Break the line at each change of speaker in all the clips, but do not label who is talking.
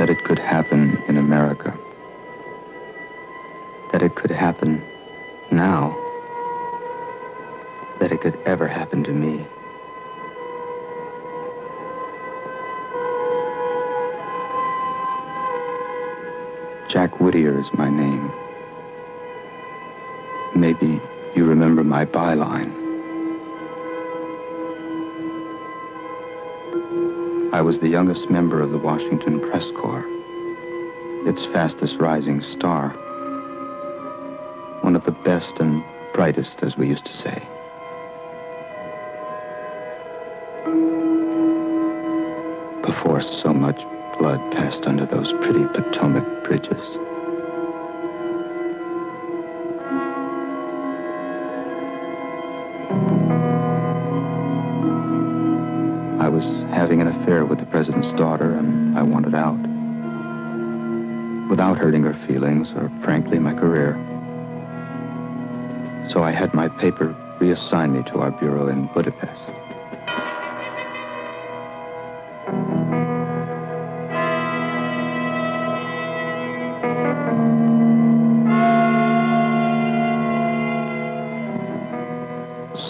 that it could happen in America. That it could happen now. That it could ever happen to me. Jack Whittier is my name. Maybe you remember my byline. I was the youngest member of the Washington Press Corps, its fastest rising star. One of the best and brightest, as we used to say. Before so much blood passed under those pretty Potomac bridges. I was having an affair with the president's daughter, and I wanted out. Without hurting her feelings, or frankly, my career. So I had my paper reassign me to our bureau in Budapest.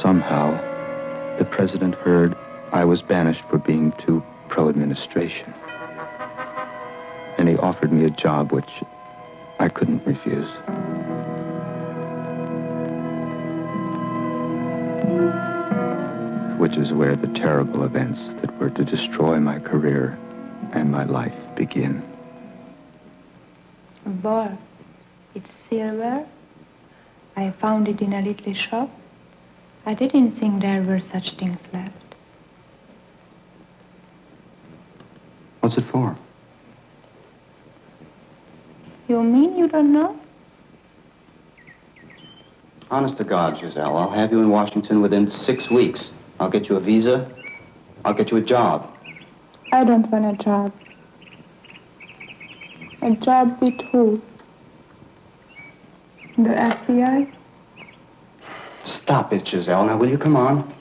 Somehow, the president heard I was banished for being too pro-administration. And he offered me a job which I couldn't refuse. Which is where the terrible events that were to destroy my career and my life begin.
Boy, it's silver. I found it in a little shop. I didn't think there were such things left.
What's it for?
You mean you don't know?
Honest to God, Giselle, I'll have you in Washington within 6 weeks. I'll get you a visa. I'll get you a job.
I don't want a job. A job with who? The FBI?
Stop it, Giselle. Now, will you come on?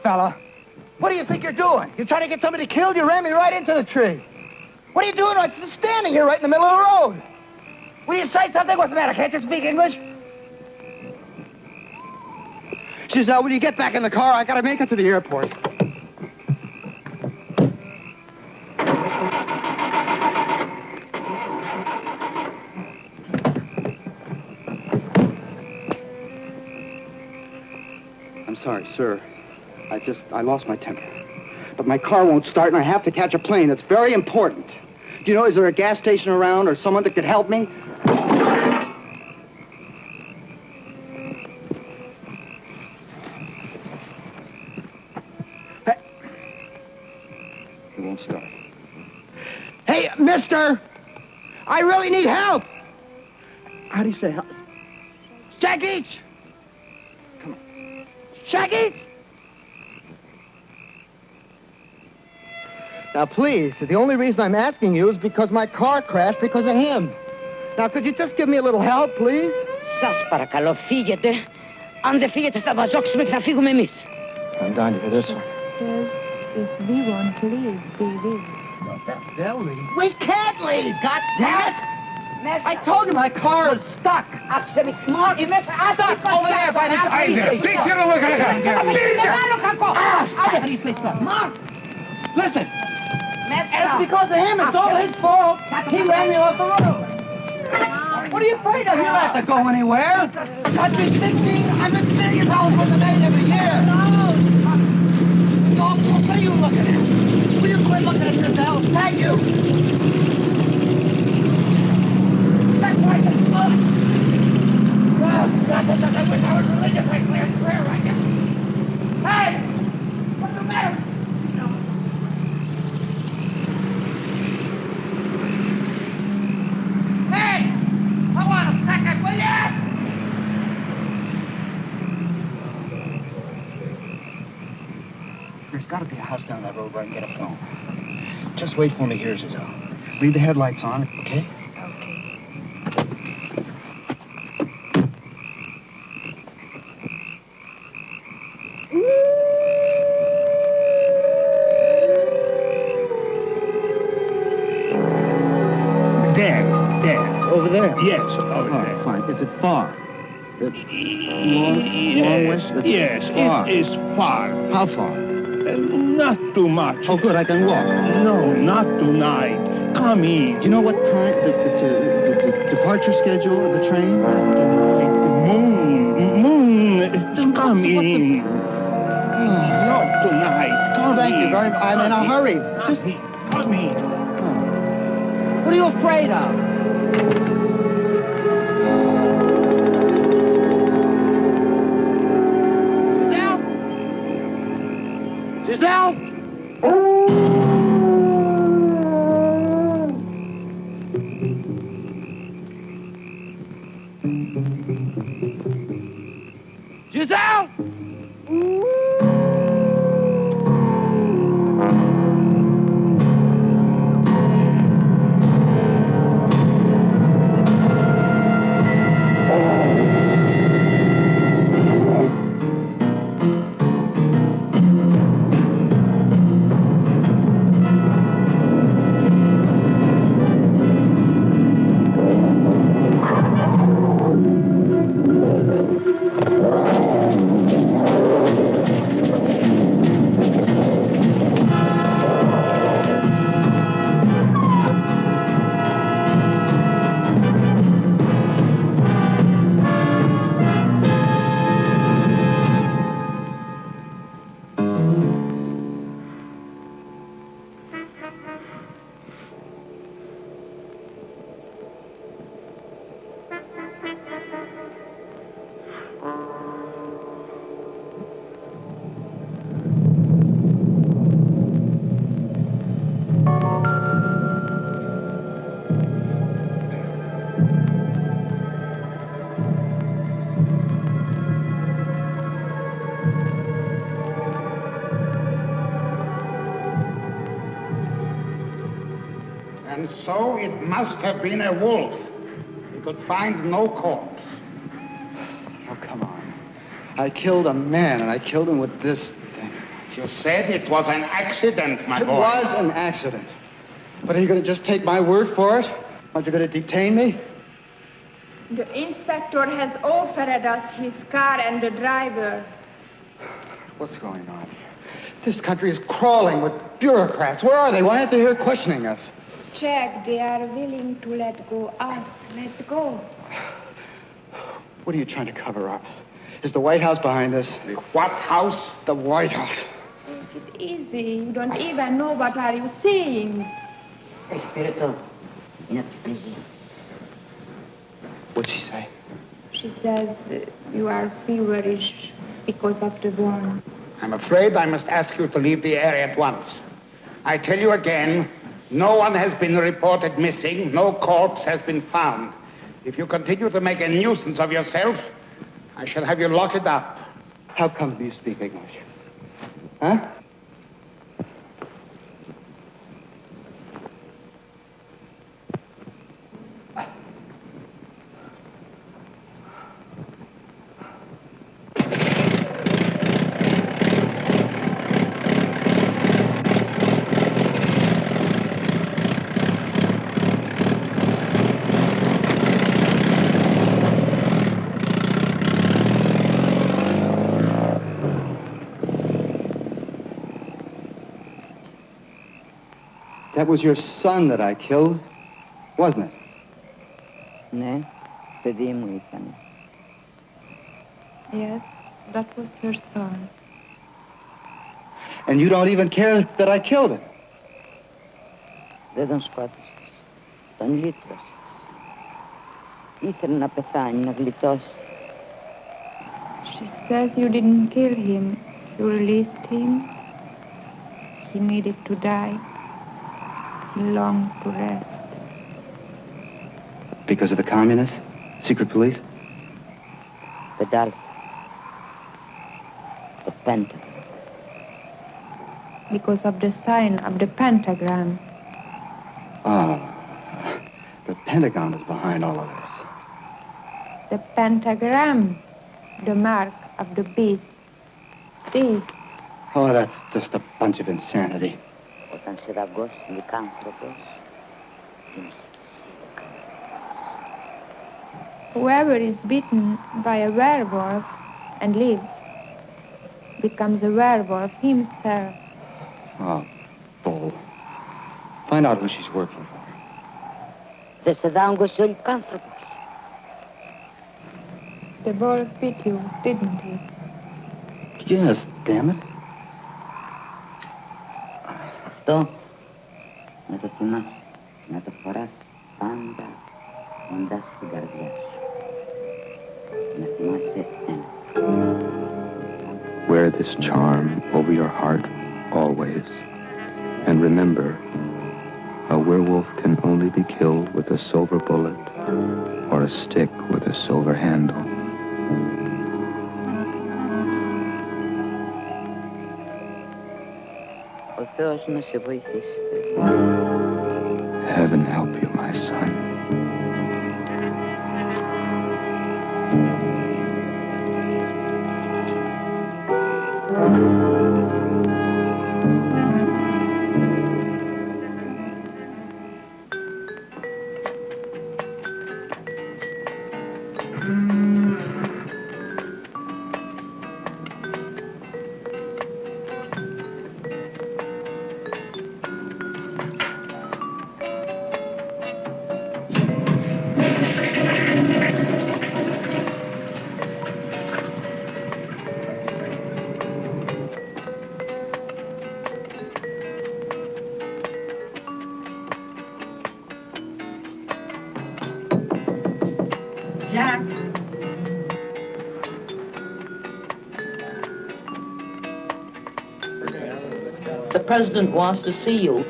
Fella, what do you think you're doing? You're trying to get somebody killed? You ran me right into the tree. What are you doing? I'm just standing here right in the middle of the road. Will you say something? What's the matter? Can't you speak English? Giselle, will you get back in the car? I gotta make it to the airport. I'm sorry, sir. I lost my temper. But my car won't start, and I have to catch a plane. It's very important. Do you know, is there a gas station around or someone that could help me? Hey. It won't start. Hey, mister! I really need help! How do you say help? Shaggy! Come on. Shaggy! Now, please, the only reason I'm asking you is because my car crashed because of him. Now, could you just give me a little help, please?
Σας παρακαλώ, φύγετε. Αν δεν φύγετε, θα βαζόξουμε και θα φύγουμε εμείς.
I'm dying to hear this one.
If we want to leave, we leave.
They'll leave. We can't leave, goddammit! I told you my car is stuck.
Άψε με, Μάρκ.
Stuck over there by the tree. Mark! Listen, it's because of him. It's all his fault. He ran me off the road. What are you afraid of? You don't have to go anywhere. Country's $1,500 million worth of aid every year. So, what are you looking at? Will you quit looking at yourself? Thank you. That's right. Oh, God, I wish I was religious. I cleared prayer right now. Hey! What's the matter? that road where I can get a phone. Just wait for me here, Giselle. Leave the headlights on, okay?
There.
Over there?
Yes, over
Oh,
there.
fine. Is it far? Long way?
Yes,
far.
it is far.
How far?
Not too much.
Oh, good. I can walk.
No, not tonight. Come in.
Do you know what time the departure schedule of the train?
Moon. Come in. Not tonight. Come
Thank you
in.
very much. I'm in a hurry. Just...
Come in.
What are you afraid of? Giselle? Giselle?
And so it must have been a wolf. We could find no corpse.
Oh, come on. I killed a man, and I killed him with this thing.
You said it was an accident, my boy.
It was an accident. But are you going to just take my word for it? Aren't you going to detain me?
The inspector has offered us his car and the driver.
What's going on here? This country is crawling with bureaucrats. Where are they? Why aren't they here questioning us?
Jack, they are willing to let go us. Let go.
What are you trying to cover up? Is the White House behind this?
The what house?
The White House.
It's easy. You don't even know what are you saying.
Espirito.
What'd she say?
She says you are feverish because of the wound.
I'm afraid I must ask you to leave the area at once. I tell you again, no one has been reported missing. No corpse has been found. If you continue to make a nuisance of yourself, I shall have you locked up.
How come you speak English? Huh? That was your son that I killed, wasn't it?
Ne, pedimos, Ethan.
Yes, that was her son.
And you don't even care that I killed him.
Dedam squatus. Τον λύτρωσες. Ήθελε να πεθάνει, να γλιτώσει.
She says you didn't kill him. You released him. He needed to die. He longed to rest.
Because of the communists? Secret police?
Pedal. The penta.
because of the sign of the pentagram.
Oh, the Pentagon is behind all of this.
The pentagram, the mark of the beast. This.
Oh, that's just a bunch of insanity.
Whoever is bitten by a werewolf and lives becomes a werewolf himself.
Oh, bull. Find out who she's working for.
The wolf bit you, didn't he?
Yes, damn it.
Wear this charm over your heart always. And remember, a werewolf can only be killed with a silver bullet or a stick with a silver handle. Heaven help you, my son.
Jack.
The president wants to see you.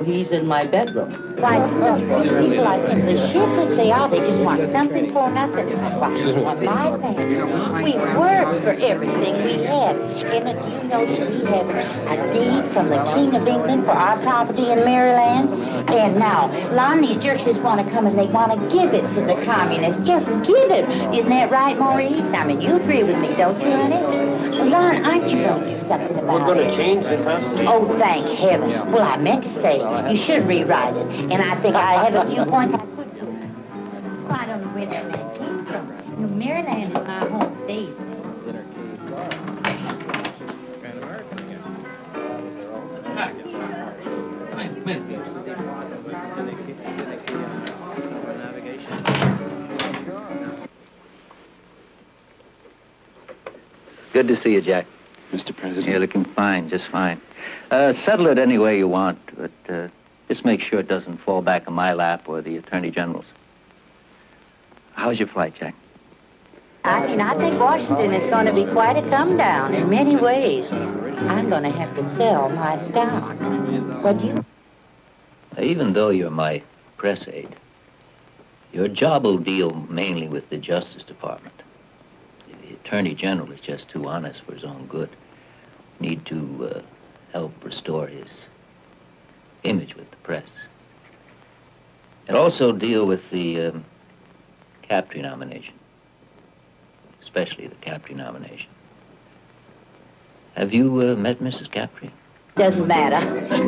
He's in my bedroom.
Why, people are simply shiftless. They are. They just want something for nothing. Why, you want my family. We worked for everything we had. And you know that we have a deed from the King of England for our property in Maryland. And now, Lon, these jerks just want to come and they want to give it to the communists. Just give it. Isn't that right, Maurice? I mean, you agree with me, don't you, honey? Well, Lon, aren't you going to do something about it?
We're going to change the Constitution.
Oh, thank heaven. Well, I meant to say, you should rewrite it. And I think I have a few points I could do. Well, I don't know where that man came from. You know, Maryland is my home state.
Good to see you, Jack.
Mr. President.
You're looking fine, just fine. Settle it any way you want, but just make sure it doesn't fall back on my lap or the Attorney General's. How's your flight, Jack?
I think Washington is going to be quite a come down in many ways. I'm going to have to sell my stock. What do you...
Even though you're my press aide, your job will deal mainly with the Justice Department. The Attorney General is just too honest for his own good. Need to help restore his image with the press. And also deal with the Capri nomination, especially the Capri nomination. Have you met Mrs. Capri?
Doesn't matter.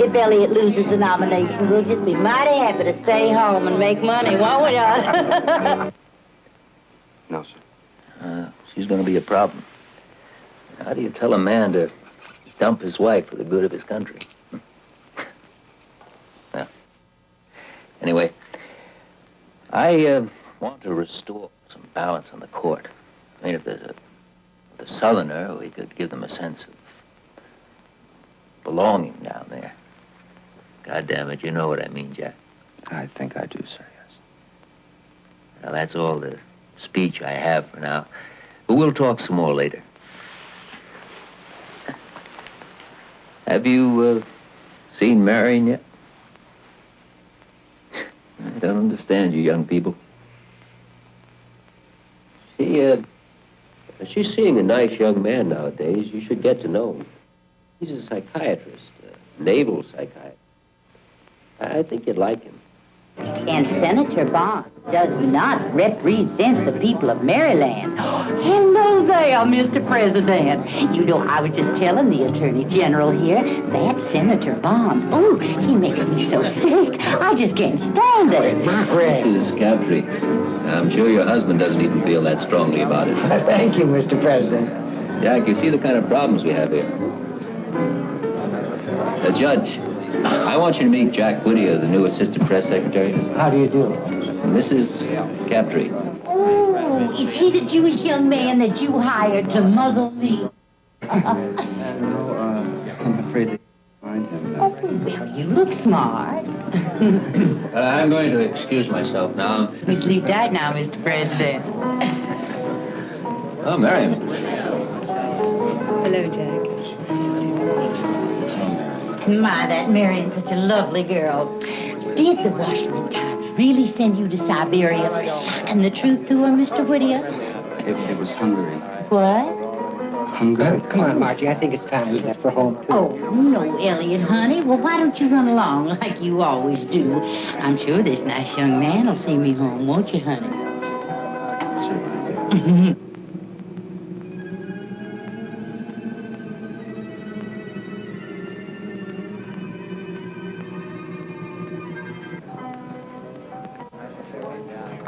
If Elliot loses the nomination, we'll just be mighty happy to stay home and make money, won't we, Art?
No, sir.
She's going to be a problem. How do you tell a man to dump his wife for the good of his country? Well, anyway, I want to restore some balance on the court. I mean, if there's a Southerner, we could give them a sense of belonging down there. God damn it, you know what I mean, Jack.
I think I do, sir, yes.
Now, that's all the speech I have for now. But we'll talk some more later. Have you seen Marion yet? I don't understand you young people.
She's seeing a nice young man nowadays. You should get to know him. He's a psychiatrist.
naval psychiatrist. I think you'd like him.
And Senator Bond does not represent the people of Maryland. Hello there, Mr. President. You know, I was just telling the Attorney General here, that Senator Bond, oh, he makes me so sick. I just can't stand it.
Mrs. Capri, I'm sure your husband doesn't even feel that strongly about it.
Thank you, Mr. President.
Jack, you see the kind of problems we have here. Judge, I want you to meet Jack Whittier, the new assistant press secretary.
How do you do?
Mrs. Capri.
Oh, is he the Jewish young man that you hired to muzzle me?
I'm afraid they find him.
Oh, well, you look smart.
I'm going to excuse myself now.
We sleep tight now, Mr. President.
Oh, Miriam.
Hello, Jack.
My, that Marion's such a lovely girl. Did the Washington Times really send you to Siberia? And the truth to her, Mr. Whittier?
It was Hungary.
What?
Hungary?
Come on, Margie. I think it's time we left for home, too.
Oh, no, Elliot, honey. Well, why don't you run along like you always do? I'm sure this nice young man will see me home, won't you, honey?
Certainly.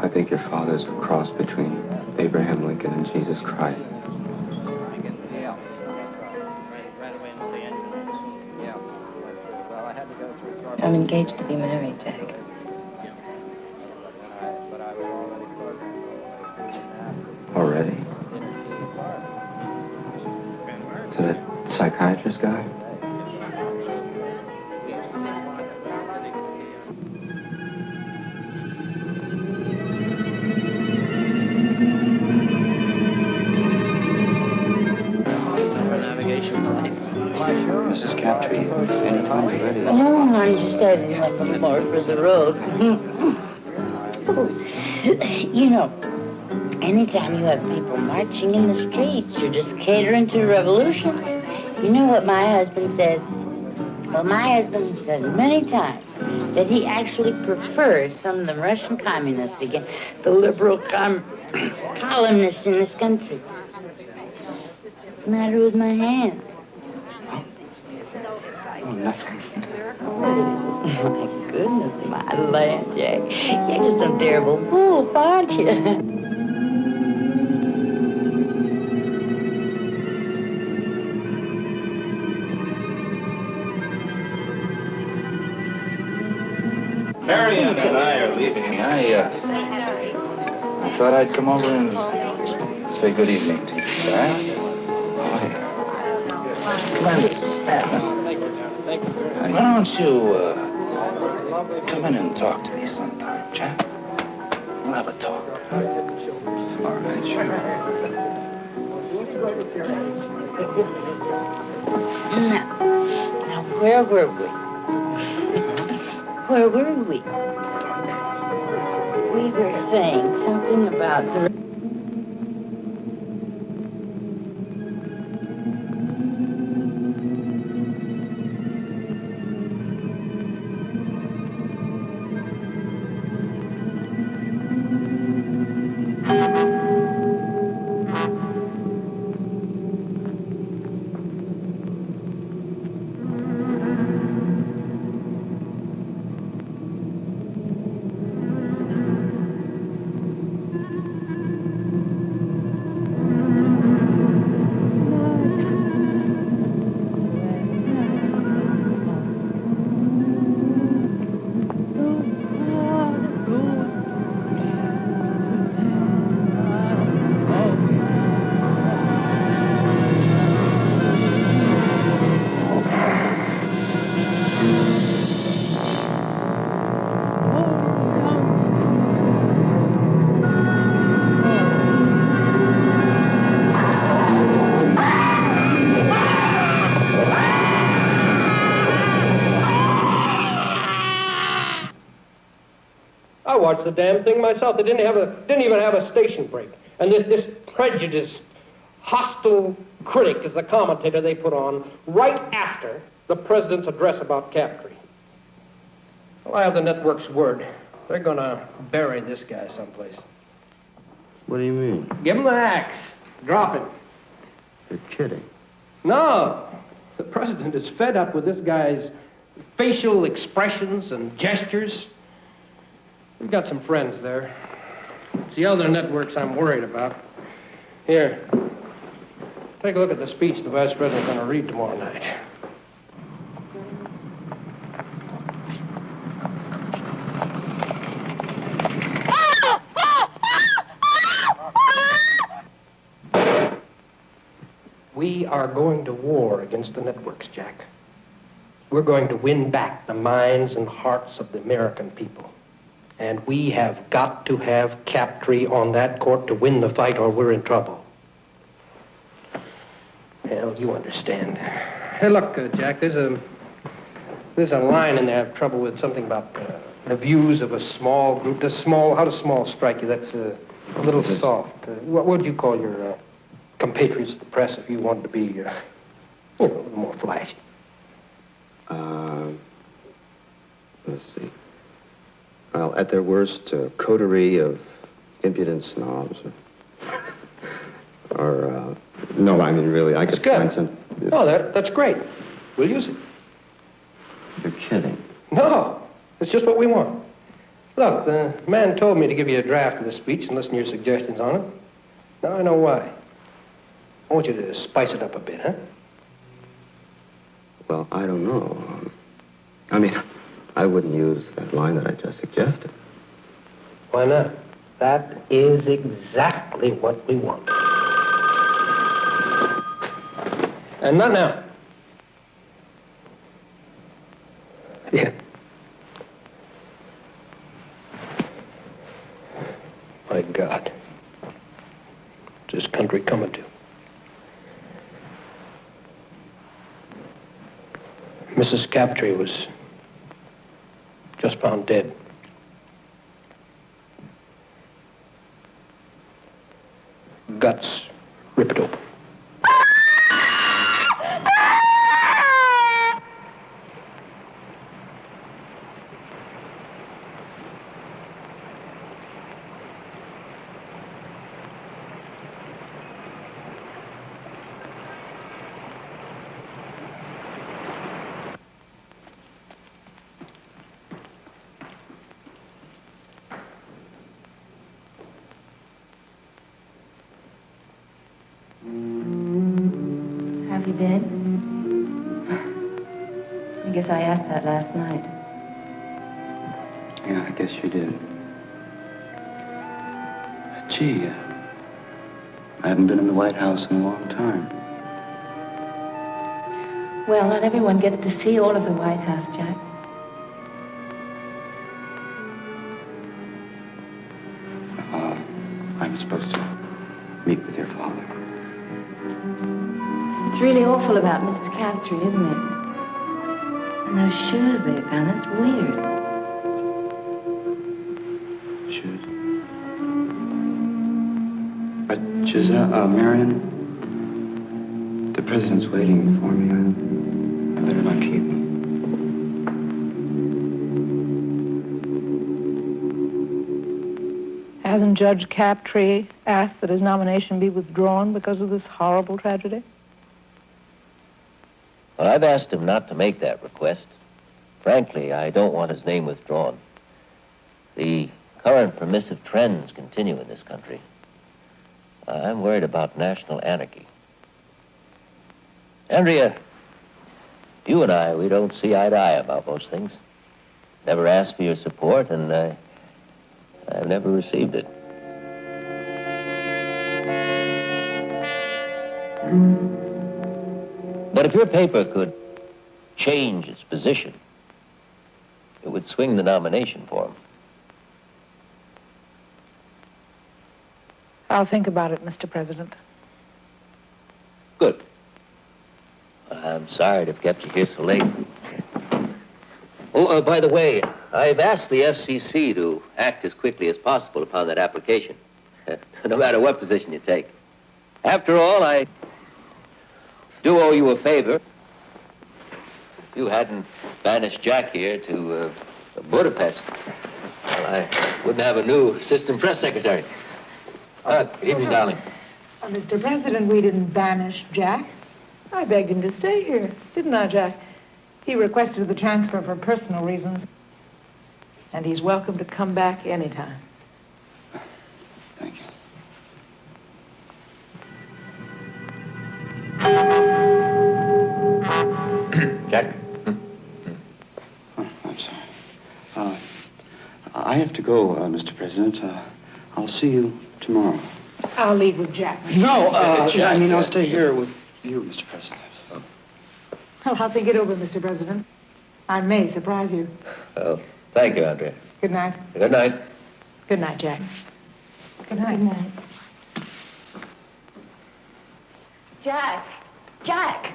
I think your father's a cross between Abraham Lincoln and Jesus Christ.
I'm engaged to be married, Jack.
Already? To that psychiatrist guy?
Mrs. Capri, anytime you're ready.
Oh, I'm just adding one more for the road. You know, anytime you have people marching in the streets, you're just catering to a revolution. You know what my husband says? Well, my husband says many times that he actually prefers some of the Russian communists against the liberal colonists in this country. What's the matter with my hand?
Oh, nothing.
My goodness, my land, Jack. You're just some terrible fool, aren't you?
Marianne and I are leaving. I
thought I'd come over and say good evening to you, Jack. Why don't you come in and talk to me sometime, Jack? We'll have a talk. All right, sure.
Now, where were we? Where were we? We were saying something about the...
I watched the damn thing myself. They didn't even have a station break. And this prejudiced, hostile critic is the commentator they put on right after the president's address about Captree. Well, I have the network's word. They're gonna bury this guy someplace.
What do you mean?
Give him the axe. Drop it.
You're kidding.
No. The president is fed up with this guy's facial expressions and gestures. We've got some friends there. It's the other networks I'm worried about. Here. Take a look at the speech the vice president's going to read tomorrow night. We are going to war against the networks, Jack. We're going to win back the minds and hearts of the American people. And we have got to have Captree on that court to win the fight or we're in trouble. Hell, you understand. Hey, look, Jack, there's a line in there I have trouble with, something about the views of a small group. How does small strike you? That's a little soft. What would you call your compatriots of the press if you wanted to be, a little more flashy?
Let's see. Well, at their worst, a coterie of impudent snobs. No, I mean, really, I could find some...
Oh, that's great. We'll use it.
You're kidding.
No, it's just what we want. Look, the man told me to give you a draft of the speech and listen to your suggestions on it. Now I know why. I want you to spice it up a bit, huh?
Well, I don't know. I mean, I wouldn't use that line that I just suggested.
Why not? That is exactly what we want. And not now. Yeah. My God. What's this country coming to? Mrs. Captree was just found dead. Guts ripped open.
Have you been? I guess I asked that last night.
Yeah, I guess you did. Gee, I haven't been in the White House in a long time.
Well, not everyone gets to see all of the White House, Jack.
I'm supposed to meet with your father.
It's really awful about Mrs. Captree, isn't it? And those shoes they found, that's weird.
Shoes? Giselle, Marion, the president's waiting for me. I better not keep him.
Hasn't Judge Captree asked that his nomination be withdrawn because of this horrible tragedy?
Well, I've asked him not to make that request. Frankly, I don't want his name withdrawn. The current permissive trends continue in this country. I'm worried about national anarchy. Andrea, you and I, we don't see eye to eye about most things. Never asked for your support, and I've never received it. But if your paper could change its position, it would swing the nomination for him.
I'll think about it, Mr. President.
Good. I'm sorry to have kept you here so late. Oh, by the way, I've asked the FCC to act as quickly as possible upon that application, no matter what position you take. After all, I do owe you a favor. you hadn't banished Jack here to Budapest, well, I wouldn't have a new assistant press secretary. Good evening, darling.
Mr. President, we didn't banish Jack. I begged him to stay here, didn't I, Jack? He requested the transfer for personal reasons, and he's welcome to come back anytime.
Thank you.
Jack?
Oh, I'm sorry. I have to go, Mr. President. I'll see you tomorrow.
I'll leave with Jack.
No, I'll stay here with you, Mr. President.
Well, I'll think it over, Mr. President. I may surprise you.
Well, thank you, Andrea.
Good night.
Good night.
Good night, Jack. Good night.
Good night. Jack! Jack!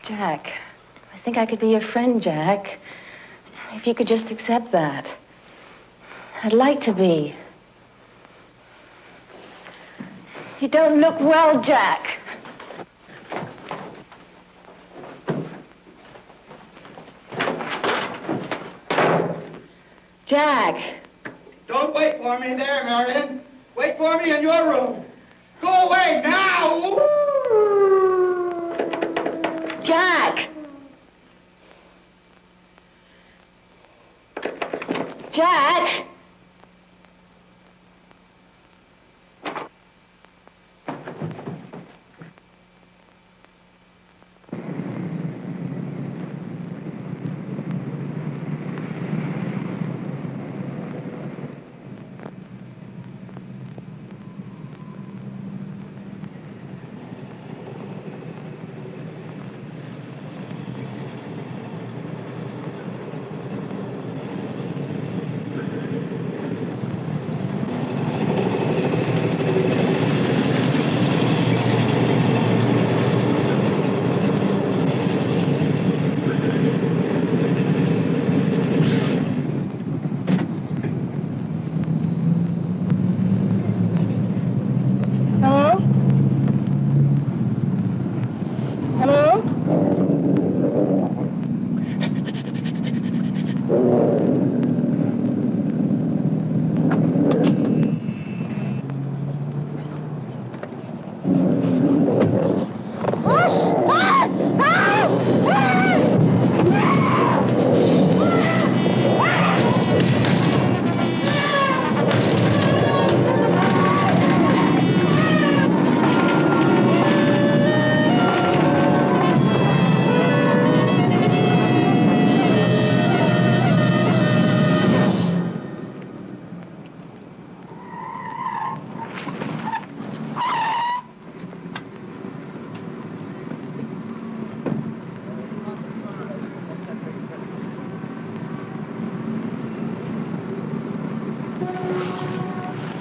Jack, I think I could be your friend, Jack. If you could just accept that. I'd like to be. You don't look well, Jack. Jack!
Don't wait for me there, Marion. Wait for me in your room. Go away now!
Jack! Jack!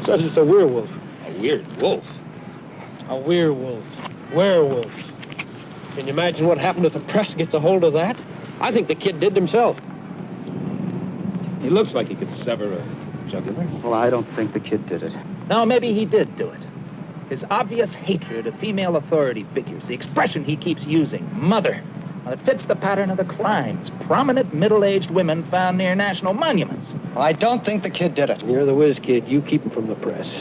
Says it's a werewolf.
A weird wolf.
A werewolf. Werewolf. Can you imagine what happened if the press gets a hold of that? I think the kid did himself.
He looks like he could sever a jugular.
Well, I don't think the kid did it.
No, maybe he did do it. His obvious hatred of female authority figures, the expression he keeps using, mother, well, it fits the pattern of the crimes. Prominent middle-aged women found near national monuments.
I don't think the kid did it.
You're the whiz kid. You keep him from the press.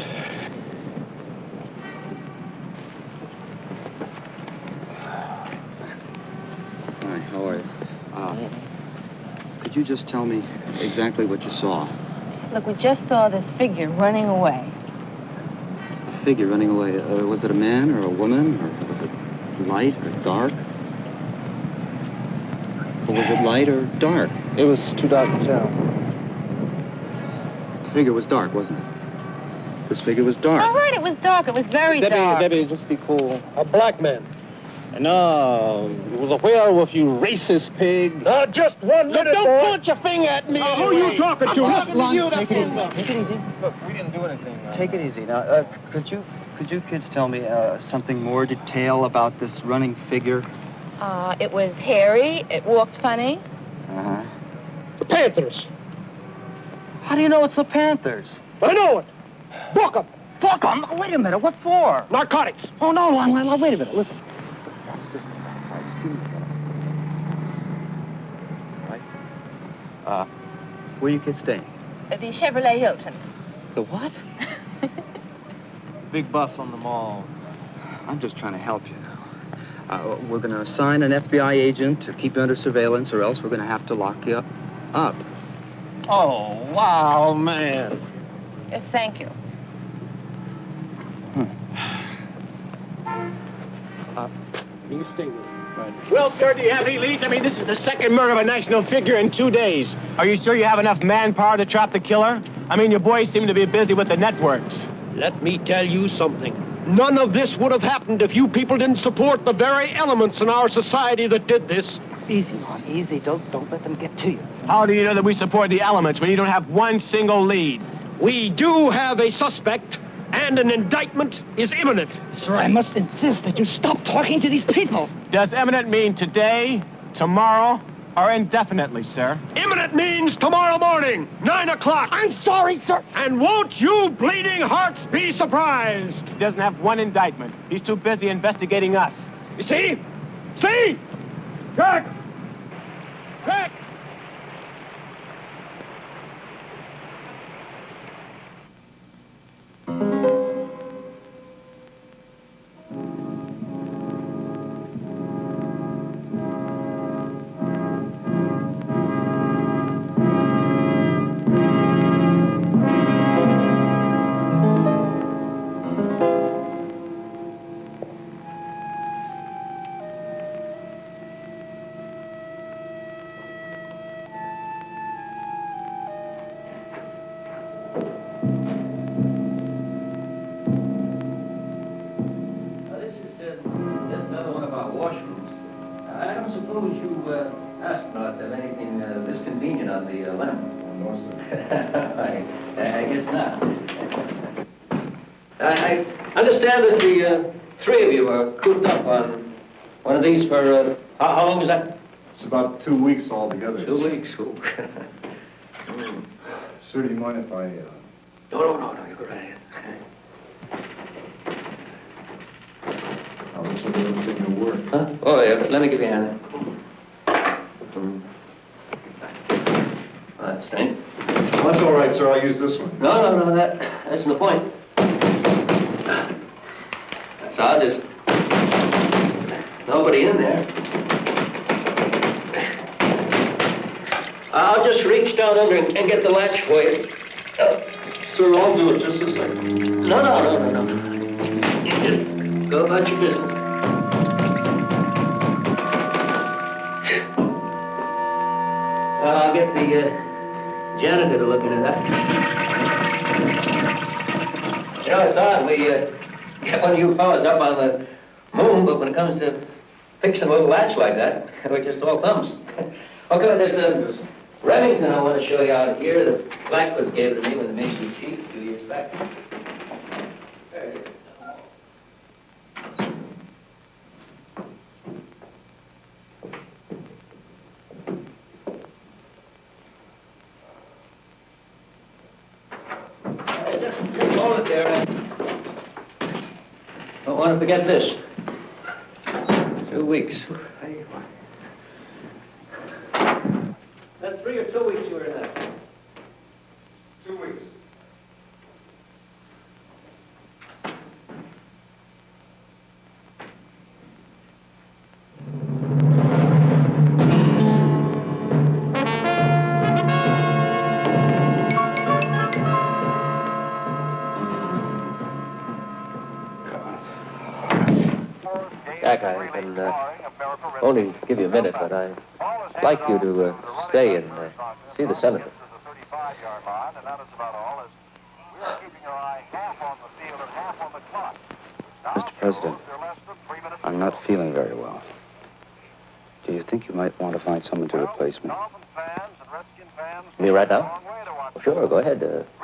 Hi, how are you? Could you just tell me exactly what you saw?
Look, we just saw this figure running away.
A figure running away. Was it a man or a woman? Or was it light or dark? Or was it light or dark?
It was too dark to tell.
The figure was dark, wasn't it? This figure was dark.
All right, it was dark. It was very dark.
Debbie, just be cool. A black man. No, it was a werewolf, you racist pig.
Just 1 minute,
Don't
boy.
point your finger at me.
Who are you talking to?
Take it easy.
Take it easy. Look, we didn't do anything.
Take it easy. Now, could you kids tell me something more detail about this running figure?
It was hairy. It walked funny.
Uh-huh.
The Panthers.
How do you know it's the Panthers?
I know it. Book 'em.
Book 'em? Wait a minute, what for?
Narcotics.
Oh, no, wait a minute, listen.
Excuse me.
Where are you kids staying?
The Chevrolet Hilton.
The what?
Big bus on the mall.
I'm just trying to help you now. We're going to assign an FBI agent to keep you under surveillance, or else we're going to have to lock you up.
Oh, wow, man.
Thank you.
You stay with
Well, sir, do you have any leads? I mean, this is the second murder of a national figure in 2 days. Are you sure you have enough manpower to trap the killer? I mean, your boys seem to be busy with the networks.
Let me tell you something. None of this would have happened if you people didn't support the very elements in our society that did this.
Easy, Mom, easy. Don't let them get to you.
How do you know that we support the elements when you don't have one single lead?
We do have a suspect, and an indictment is imminent.
Sir, I must insist that you stop talking to these people.
Does imminent mean today, tomorrow, or indefinitely, sir?
Imminent means tomorrow morning, 9 o'clock.
I'm sorry, sir.
And won't you bleeding hearts be surprised?
He doesn't have one indictment. He's too busy investigating us.
You see? See? Jack! Jack!
I understand that the three of you are cooped up on one of these for, how long is that?
It's about 2 weeks altogether.
2 weeks. Ooh.
Sir, do you mind if I...
No, you're go right ahead.
I'll just look at the signal work.
Huh? Oh, yeah, but let me give you a hand. That's strange.
Well, that's all right, sir. I'll use this one.
No, that's the point. That's odd, there's nobody in there. I'll just reach down under and get the latch for you.
Sir, I'll do it just a second.
No. You just go about your business. I'll get the janitor to look into that. You know, it's odd. We get one of you fellas up on the moon, but when it comes to fixing a little latch like that, we're just all thumbs. Okay, there's a Remington I want to show you out here. The Blackwoods gave it to me when they made me chief a few years back. There it is. Just hold it there. Don't want to forget this. 2 weeks. That's 3 or 2 weeks you were in that.
2 weeks.
Jack, I can only give you a minute, but I'd like you to stay and see the senator.
Mr. President, I'm not feeling very well. Do you think you might want to find someone to replace me?
Me right now? Well, sure, go ahead.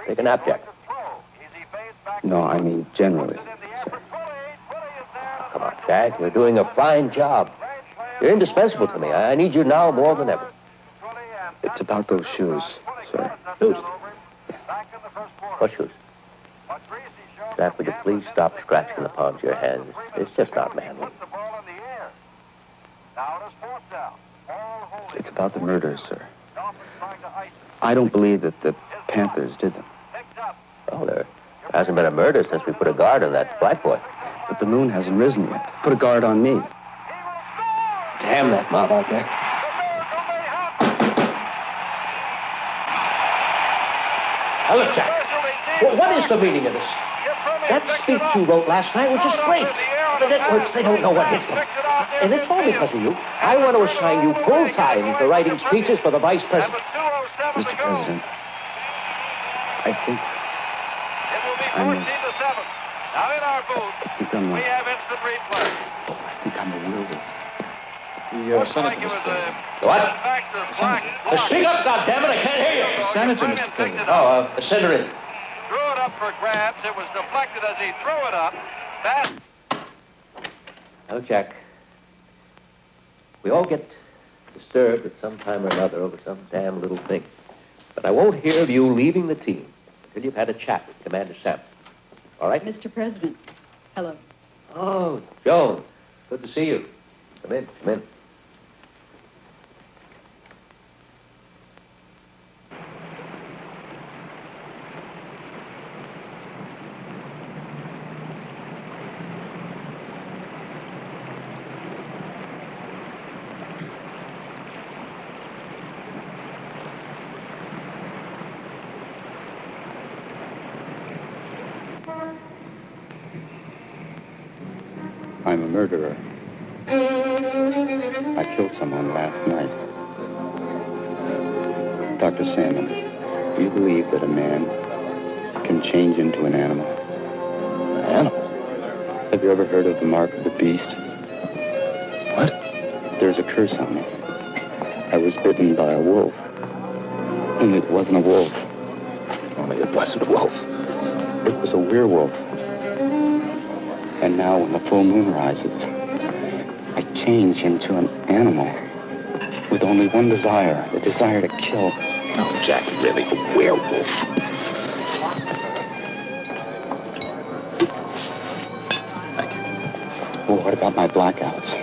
Take a nap, Jack.
No, I mean generally.
Come on, Jack. You're doing a fine job. You're indispensable to me. I need you now more than ever.
It's about those shoes, sir.
Shoes? What shoes? Jack, would you please stop scratching the palms of your hands? It's just not manly.
It's about the murders, sir. I don't believe that the Panthers did them.
Well, there hasn't been a murder since we put a guard on that black boy.
But the moon hasn't risen yet. Put a guard on me.
Damn that mob out there.
Now, look, Jack. What is the meaning of this? That speech you wrote last night was just great. The networks, they don't know what hit them. And it's all because of you. I want to assign you full time for writing speeches for the vice president.
Mr. President, I think I'm a werewolf.
The senator, Mr. President.
What? Speak up, goddammit, I can't hear you.
The senator, Mr. President.
Oh, send her in.
Threw it up for grabs. It was deflected as he threw it up.
Now, Jack, we all get disturbed at some time or another over some damn little thing. But I won't hear of you leaving the team until you've had a chat with Commander Sampson. All right?
Mr. President, hello.
Oh, Joan, good to see you. Come in, come in.
I'm a murderer. I killed someone last night. Dr. Salmon, do you believe that a man can change into an animal? An animal? Have you ever heard of the mark of the beast? What? There's a curse on me. I was bitten by a wolf. And it wasn't a wolf. Only it wasn't a wolf. It was a werewolf. And now when the full moon rises, I change into an animal with only one desire, the desire to kill.
Oh, Jack, really, a werewolf.
Well, what about my blackouts?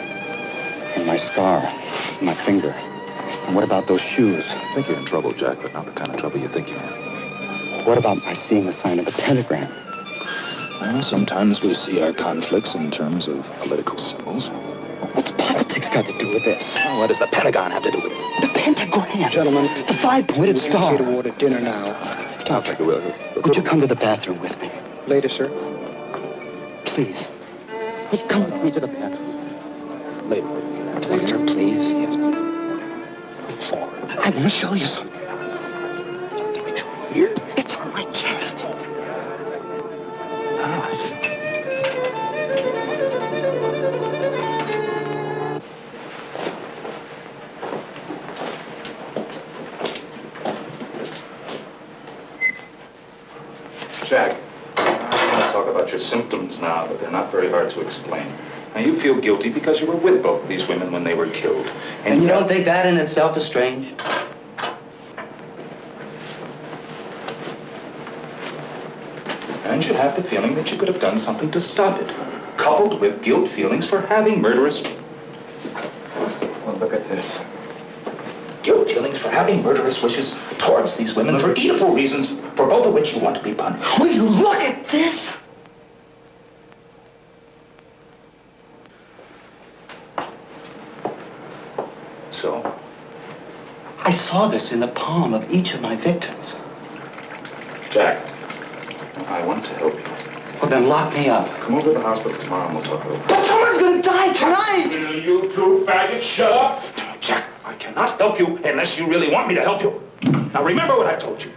And my scar? And my finger? And what about those shoes?
I think you're in trouble, Jack, but not the kind of trouble you think you're in.
What about my seeing the sign of the pentagram?
Well, sometimes we see our conflicts in terms of political symbols.
What's politics got to do with this?
Well, what does the Pentagon have to do with it?
The pentagram! Gentlemen, the five-pointed star.
Order dinner now.
Doctor, would you come to the bathroom with me?
Later, sir.
Please. Would you come with me to the bathroom?
Later.
Later, please.
Yes, please.
I want to show you something. Here? It's on my chest.
Jack, I want to talk about your symptoms now, but they're not very hard to explain. Now, you feel guilty because you were with both of these women when they were killed.
And you don't think that in itself is strange?
And you have the feeling that you could have done something to stop it, coupled with guilt feelings for having murderous... Well, look at this. Guilt feelings for having murderous wishes towards these women for evil reasons, for both of which you want to be punished.
Will you look at this?
So?
I saw this in the palm of each of my victims.
Jack, I want to help you.
Well, then lock me up.
Come over to the hospital tomorrow and we'll talk over.
But someone's gonna die tonight!
Will you two faggots shut up? Jack, I cannot help you unless you really want me to help you. Now remember what I told you.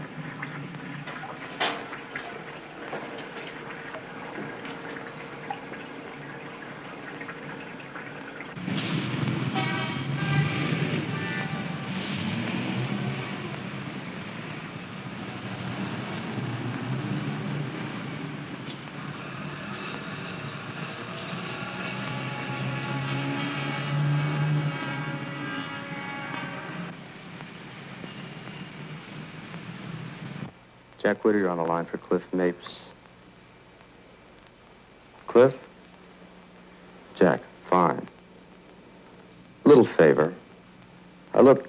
Jack Whittier on the line for Cliff Mapes. Cliff? Jack, fine. Little favor. Look,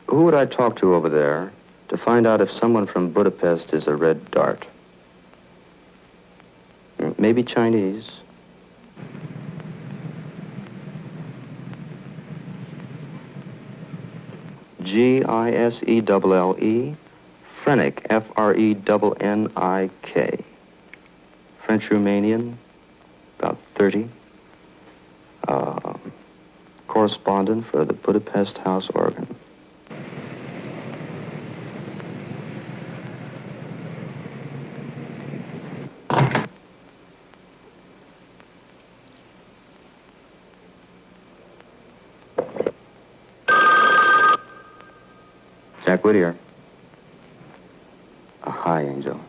who would I talk to over there to find out if someone from Budapest is a red dart. Maybe Chinese. Gisselle, Frenick, Frennik. French Romanian, about 30. Correspondent for the Budapest House Organ. Jack Whittier. Hi, Angel.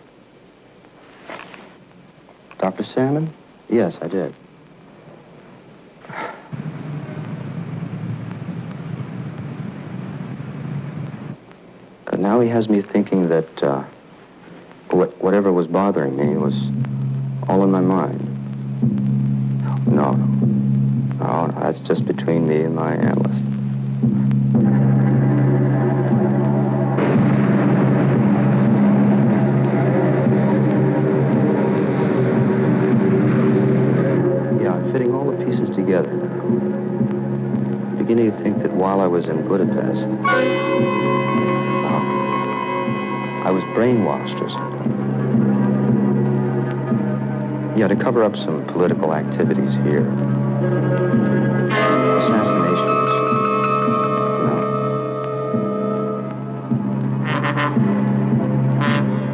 Dr. Salmon? Yes, I did. Now he has me thinking that whatever was bothering me was all in my mind. No, that's just between me and my analyst. Yeah, I'm fitting all the pieces together now. Beginning to think that while I was in Budapest, I was brainwashed or something. Yeah, to cover up some political activities here. Assassinations. No.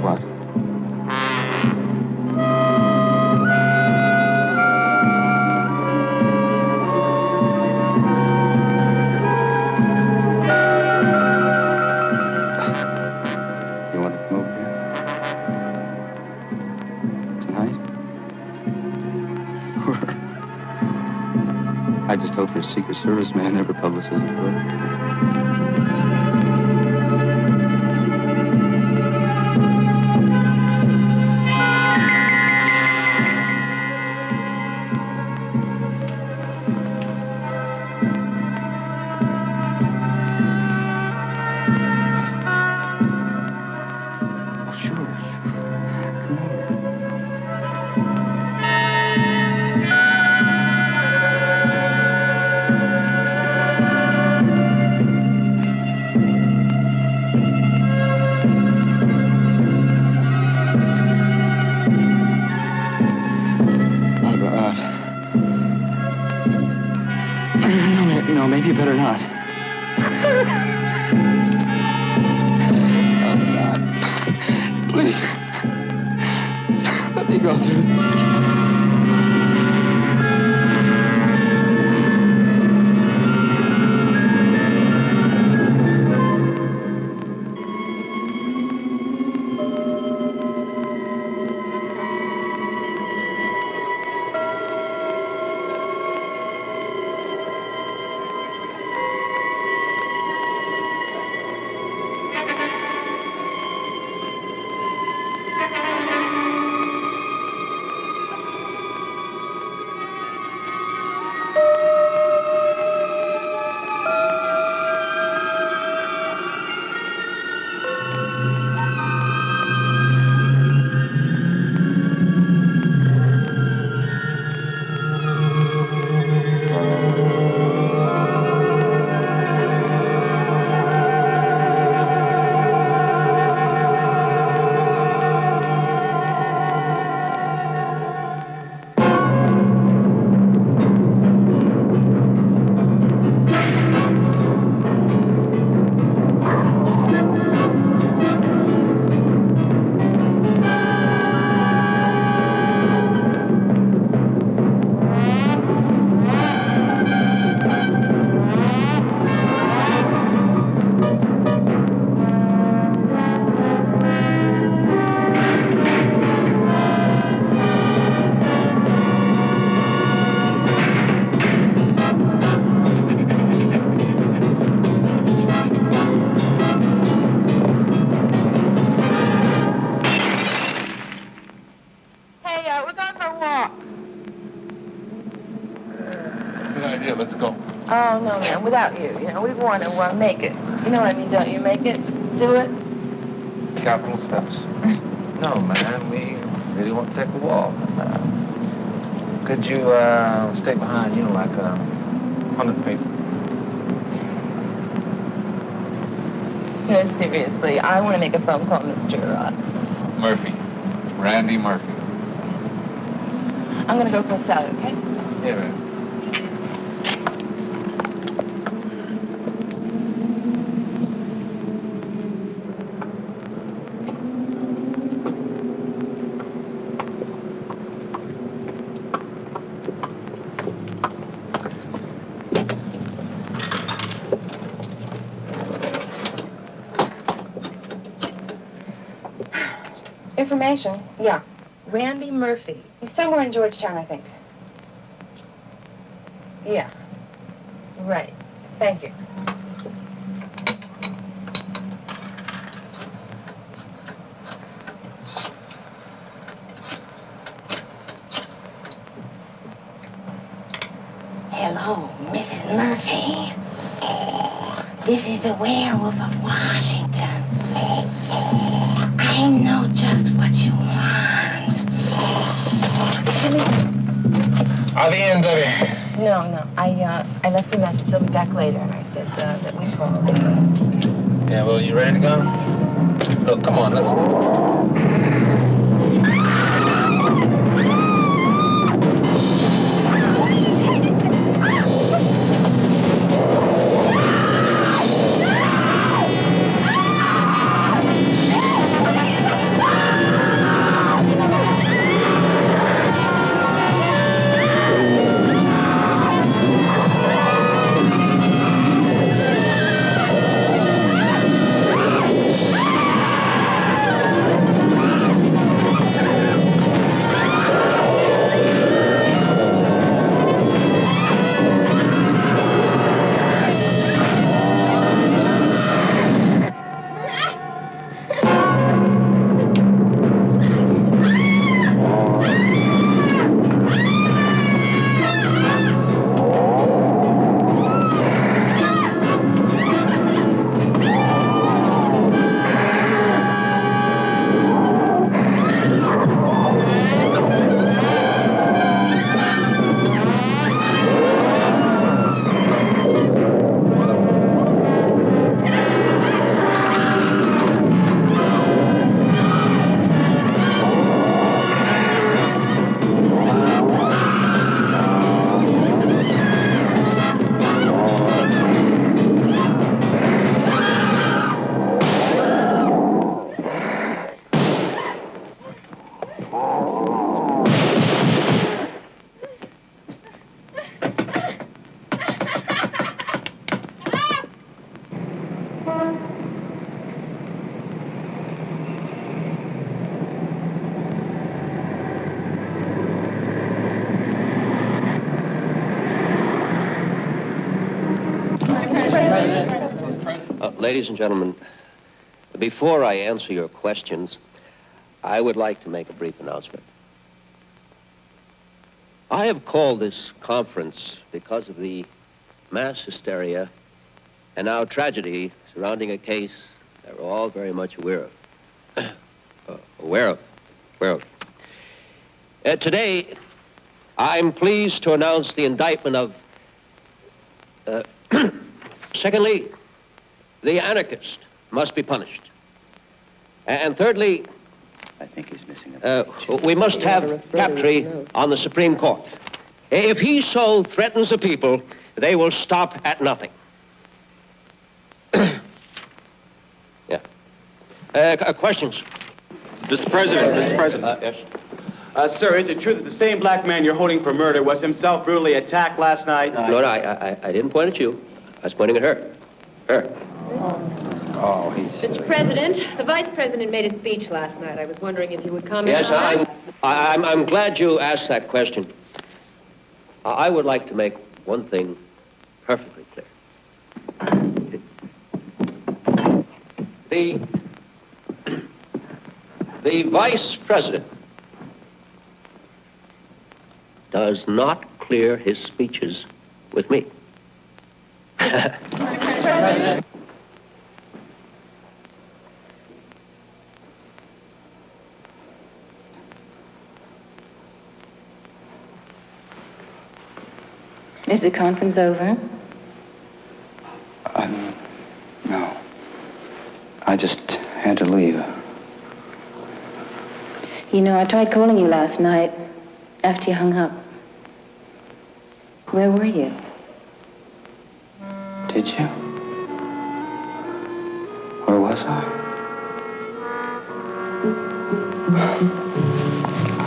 What? I just hope your Secret Service man never publishes a book. No, maybe you better not. Oh, God. Please. Let me go through this.
Oh, no, man, without you. You know, we've won and we'll make it. You know what I mean, don't you? Make it. Do it.
Capital steps. No, man, we really want to take a walk. Could you stay behind, like 100 paces?
No, seriously, I want to make a phone call, Mr.
Murphy. Randy Murphy.
I'm going to go for a salad, okay?
Yeah, man.
Information? Yeah. Randy Murphy. He's somewhere in Georgetown, I think. Yeah. Right. Thank you.
Hello, Mrs. Murphy. This is the Werewolf of Washington. I know just what you want.
Are the end of it?
No. I left a message. He'll be back later, and I said that we called.
Yeah, well, you ready to go? Look, come on, let's go.
Ladies and gentlemen, before I answer your questions, I would like to make a brief announcement. I have called this conference because of the mass hysteria and now tragedy surrounding a case that we're all very much aware of. Today, I'm pleased to announce the indictment of, secondly, the anarchist must be punished. And thirdly,
I think he's missing
we must have Captree on the Supreme Court. If he so threatens the people, they will stop at nothing. Yeah. Questions?
Mr. President.
Yes.
Sir, is it true that the same black man you're holding for murder was himself brutally attacked last night?
No, I didn't point at you. I was pointing at her. Her.
Oh,
Mr. President, the Vice President made a speech last night. I was wondering if you would comment
Yes,
on that.
I'm glad you asked that question. I would like to make one thing perfectly clear. The Vice President does not clear his speeches with me.
Is the conference over?
No. I just had to leave.
You know, I tried calling you last night after you hung up. Where were you?
Did you? Where was I?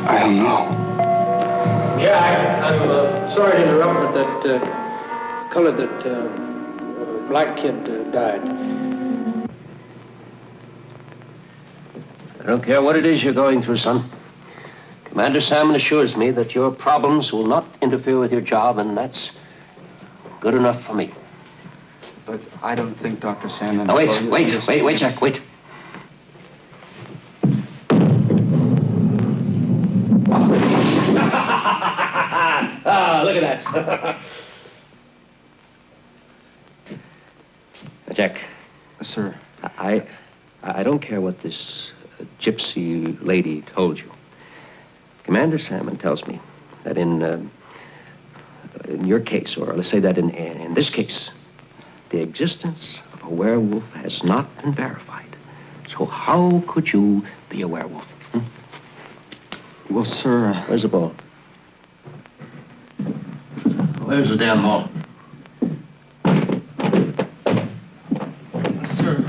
I don't know.
Yeah, I'm sorry to interrupt, but that black kid died.
I don't care what it is you're going through, son. Commander Salmon assures me that your problems will not interfere with your job, and that's good enough for me.
But I don't think Dr. Salmon...
Now, wait, Jack, wait. Ah, look at that. Jack.
Sir.
I don't care what this gypsy lady told you. Commander Salmon tells me that in your case, or let's say that in this case, the existence of a werewolf has not been verified. So how could you be a werewolf?
Well, sir...
Where's the ball? Where's the damn ball?
Sir...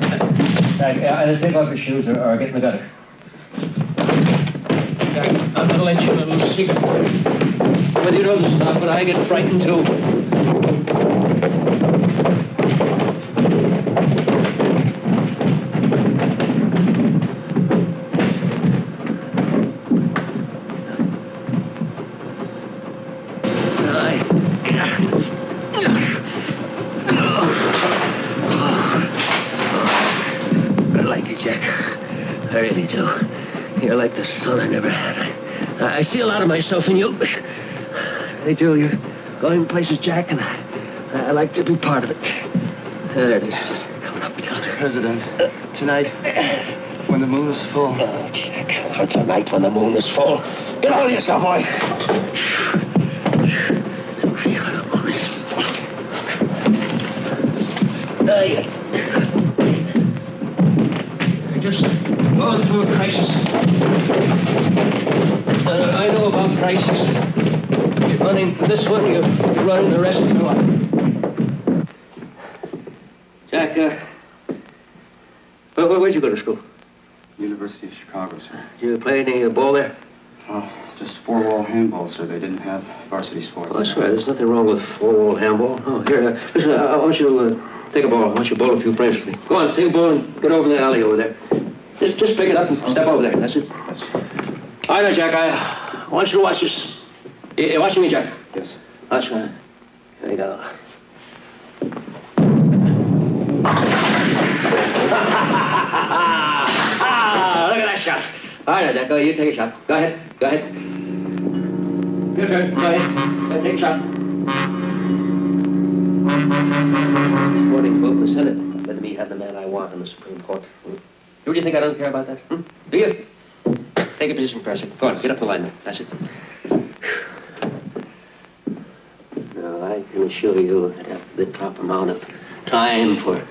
Either take off your shoes or get in the gutter. I'm gonna let you in a little secret. Whether you know this or not, but I get frightened too. I like you, Jack. I really do. You're like the son I never had. I see a lot of myself in you. I do. You're going places, Jack, and I like to be part of it. There it is. Just coming up down there.
President, tonight, when the moon is full...
Oh, Jack, what's a night when the moon is full? Get hold of yourself, boy. You're just going through a crisis. I know about crises. You're running for this one, you're running the rest of your life. Jack, where'd you go to school?
University of Chicago, sir.
Did you play any ball there?
Oh, just four-wall handball, sir. They didn't have varsity sports.
Oh, that's right. There's nothing wrong with four-wall handball. Oh, here, listen, I want you to take a ball. I want you to bowl a few frames for me. Go on, take a ball and get over in the alley over there. Just pick it up and step over there. That's it. All right, Jack, I want you to watch this. You watching me, Jack?
Yes.
Watch me. Here you go. Look at that shot. All right, Jack, you take a shot. Go ahead. Your turn. Go ahead. Take a shot. This morning, vote in the Senate. Let me have the man I want in the Supreme Court. Do you think I don't care about that? Do you? Take a position, President. Go on, get up the line there. That's it. Now, I can assure you that after the proper amount of time for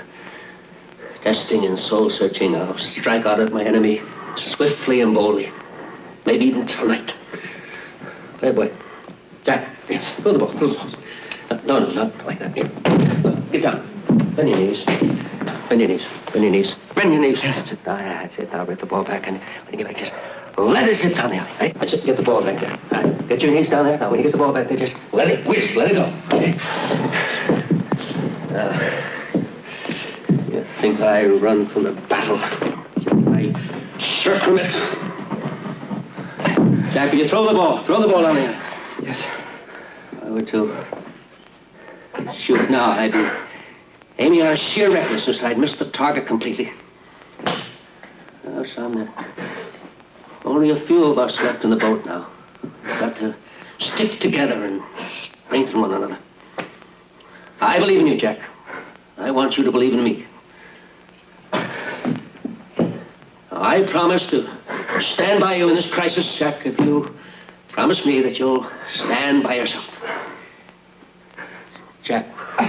testing and soul-searching, I'll strike out at my enemy swiftly and boldly. Maybe even tonight. Hey, boy. Jack, yes. Throw the ball. No, not like that. Here. Get down. Bend your knees. Bend your knees. That's it. That's it. Now rip the ball back, and when you get back, just let it zip down the alley. Right? That's it. Get the ball back there. All right. Get your knees down there. Now, when you get the ball back there, just let it whiz. Let it go. Okay? You think I run from the battle? I circumvent. Jack, will you throw the ball? Throw the ball down there.
Yes, sir.
I would to shoot now. I'd be aiming on sheer recklessness. I'd miss the target completely. Oh, son, there are only a few of us left in the boat now. We've got to stick together and strengthen one another. I believe in you, Jack. I want you to believe in me. I promise to stand by you in this crisis, Jack, if you promise me that you'll stand by yourself.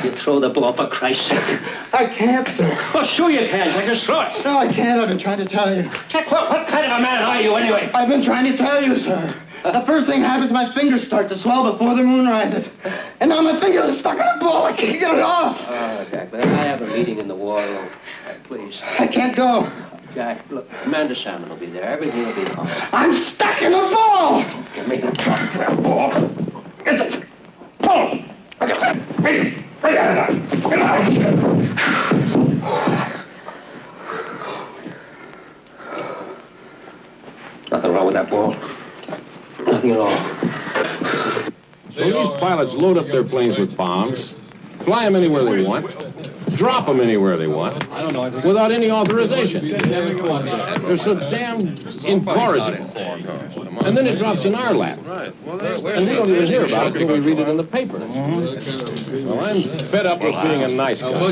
You throw the ball, for Christ's sake.
I can't, sir.
Oh, sure you can, Jack. Just throw it.
No, I can't. I've been trying to tell you.
Jack, what kind of a man are you, anyway?
I've been trying to tell you, sir. The first thing happens, my fingers start to swell before the moon rises. And now my fingers are stuck in a ball. I can't get it off.
Oh, Jack, man, I have a meeting in the war room. Please.
I can't go.
Jack, look, Commander Salmon will be there. Everything will be all right.
I'm stuck in a ball.
Give me the talk to that ball. It's a ball. Hey, get out. Nothing wrong with that ball. Nothing at all.
So these pilots load up their planes with bombs, fly them anywhere they want, drop them anywhere they want, without any authorization. They're so damn incorrigible. And then it drops in our lap. And we don't even hear about it until we read it in the paper. Well, I'm fed up with being a nice guy.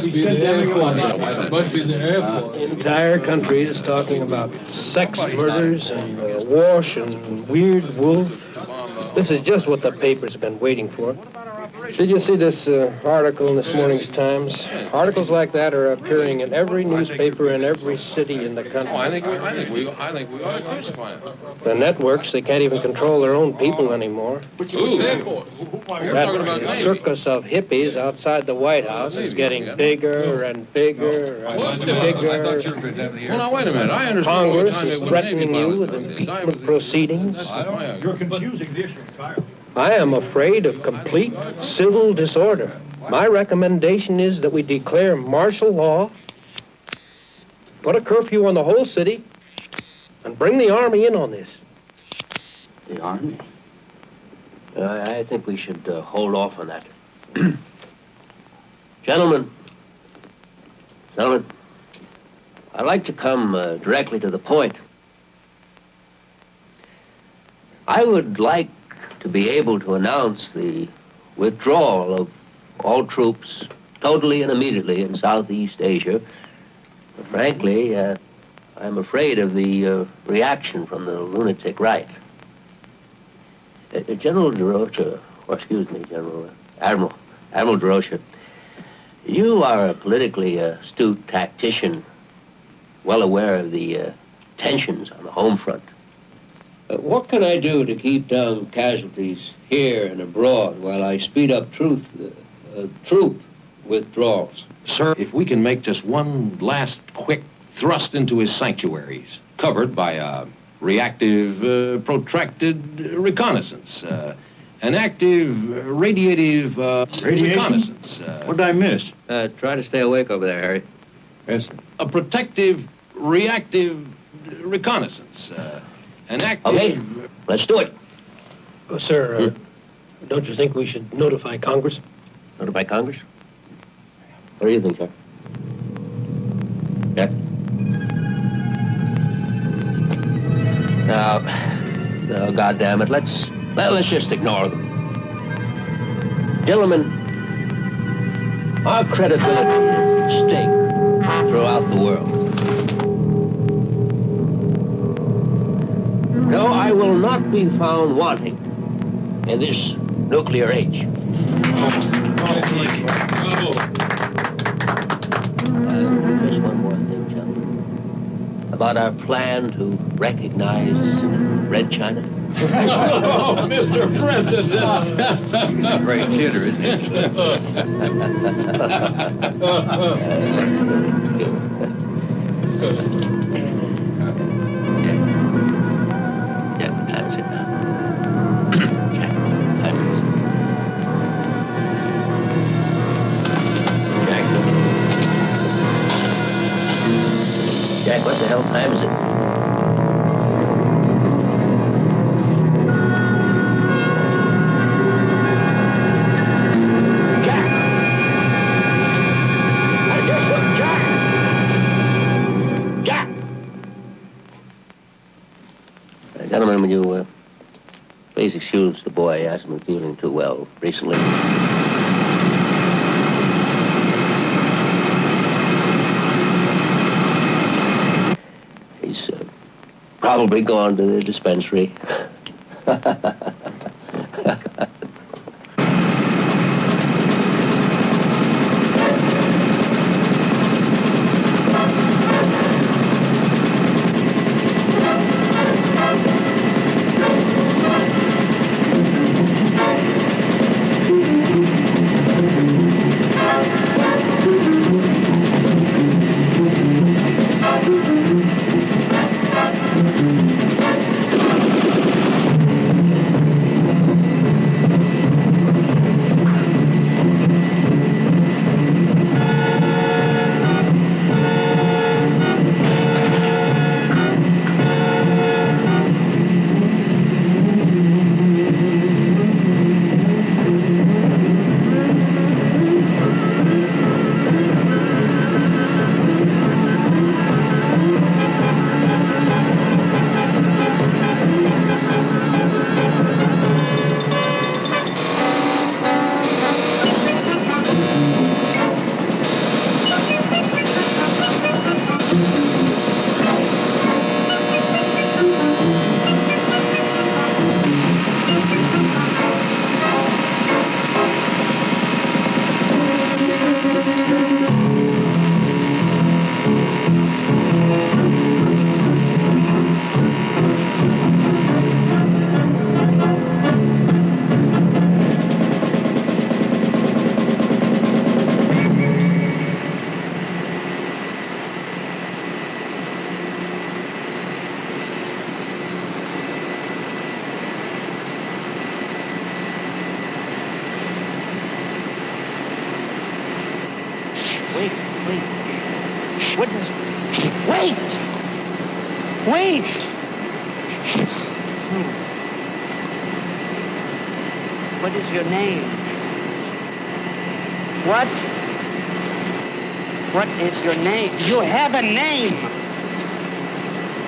Entire country is talking about sex murders and Wash and Weird Wolf. This is just what the paper's been waiting for. Did you see this article in this morning's Times? Articles like that are appearing in every newspaper in every city in the country.
I think we ought to crucify him.
The networks, they can't even control their own people anymore. That circus of hippies outside the White House is getting bigger and bigger and bigger.
Well, now, wait a minute. I understand.
Congress is threatening you with impeachment proceedings.
You're confusing the issue entirely.
I am afraid of complete civil disorder. My recommendation is that we declare martial law, put a curfew on the whole city, and bring the Army in on this.
The Army? I think we should hold off on that. Gentlemen, I'd like to come directly to the point. I would like to be able to announce the withdrawal of all troops totally and immediately in Southeast Asia. But frankly, I'm afraid of the reaction from the lunatic right. General DeRocha, or excuse me, Admiral DeRocha, you are a politically astute tactician, well aware of the tensions on the home front. What can I do to keep down casualties here and abroad while I speed up troop withdrawals?
Sir, if we can make just one last quick thrust into his sanctuaries, covered by a reactive, protracted reconnaissance, an active, radiative reconnaissance.
What did I miss?
Try to stay awake over there, Harry.
Yes, sir.
A protective, reactive reconnaissance. An active...
Okay, let's do it.
Sir, don't you think we should notify Congress?
Notify Congress? What do you think, Jack? Jack? No, goddamn it, let's just ignore them. Gentlemen, our credibility is at stake throughout the world. No, I will not be found wanting in this nuclear age. Just one more thing, gentlemen. About our plan to recognize Red China.
Oh, Mr. President!
He's a great kidder, isn't
Jack, what the hell time is it? Jack! I guess what, Jack? Jack! Gentlemen, will you please excuse the boy? He hasn't been feeling too well recently. Probably gone to the dispensary.
Wait! What is your name? What? What is your name? You have a name!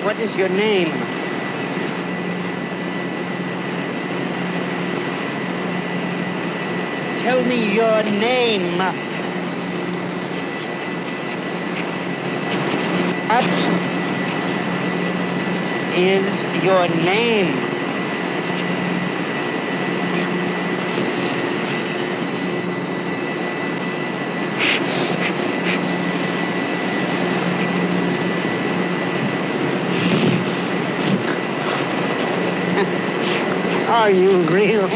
What is your name? Tell me your name. What is your name? Are you real?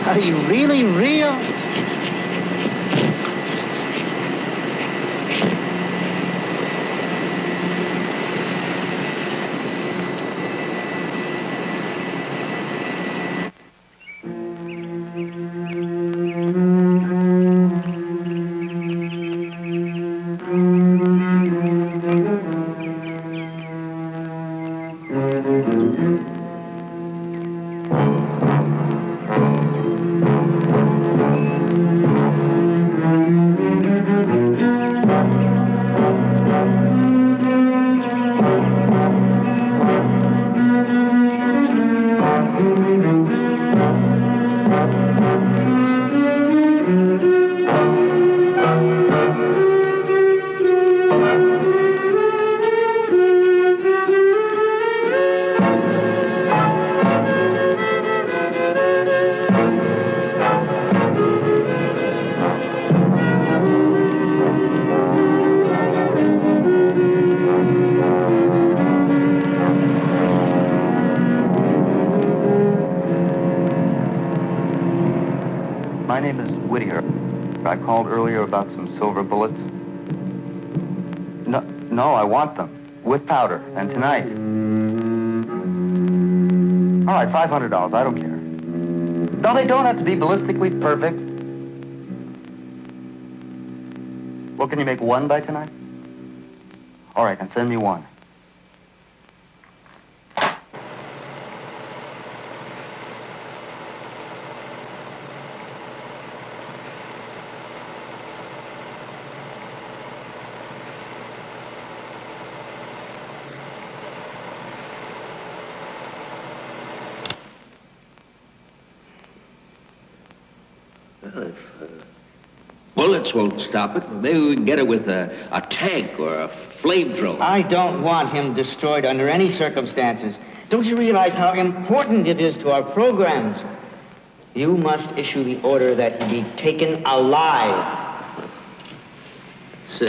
Are you really real?
I called earlier about some silver bullets. No, I want them. With powder. And tonight. All right, $500. I don't care. No, they don't have to be ballistically perfect. Well, can you make one by tonight? All right, then send me one.
Bullets won't stop it. Maybe we can get it with a tank or a flamethrower.
I don't want him destroyed under any circumstances. Don't you realize how important it is to our programs? You must issue the order that he be taken alive.
It's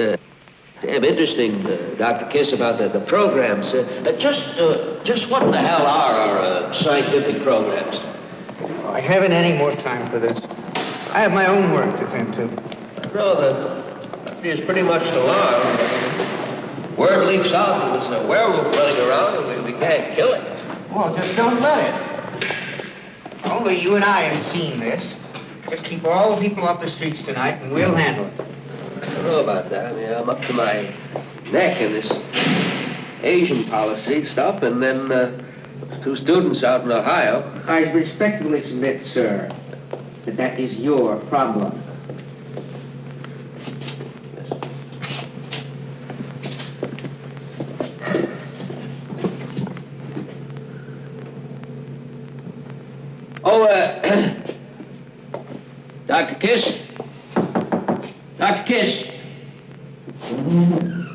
damn interesting, Dr. Kiss, about the programs. Just what the hell are our scientific programs?
I haven't any more time for this. I have my own work to attend to.
No, the is pretty much alarmed. Word leaks out that there's a werewolf running around and we can't kill it.
Well, just don't let it. Only you and I have seen this. Just keep all the people off the streets tonight and we'll handle it.
I don't know about that. I mean, I'm up to my neck in this Asian policy stuff, and then 2 students out in Ohio.
I respectfully submit, sir, that is your problem.
Oh, Dr. Kiss? Dr. Kiss?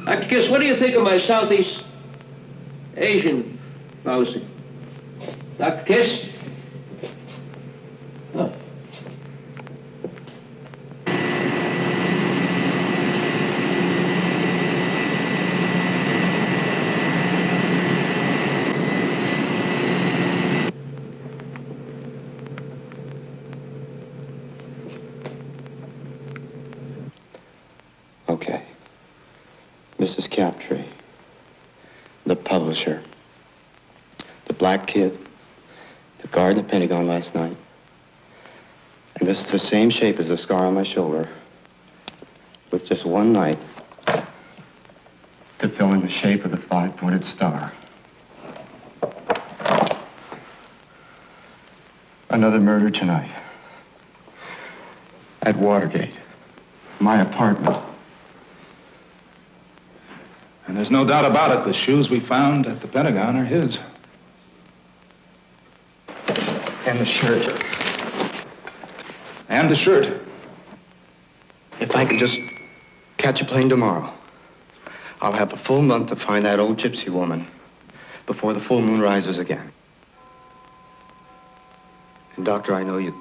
Dr. Kiss, what do you think of my Southeast Asian policy? Dr. Kiss? Oh.
Okay. Mrs. Captree, the publisher, the black kid, the guard in the Pentagon last night. And this is the same shape as the scar on my shoulder, with just one night
to fill in the shape of the five-pointed star. Another murder tonight. At Watergate. My apartment.
And there's no doubt about it, the shoes we found at the Pentagon are his.
And the shirt.
And the shirt.
If I could just catch a plane tomorrow, I'll have a full month to find that old gypsy woman before the full moon rises again. And Doctor, I know you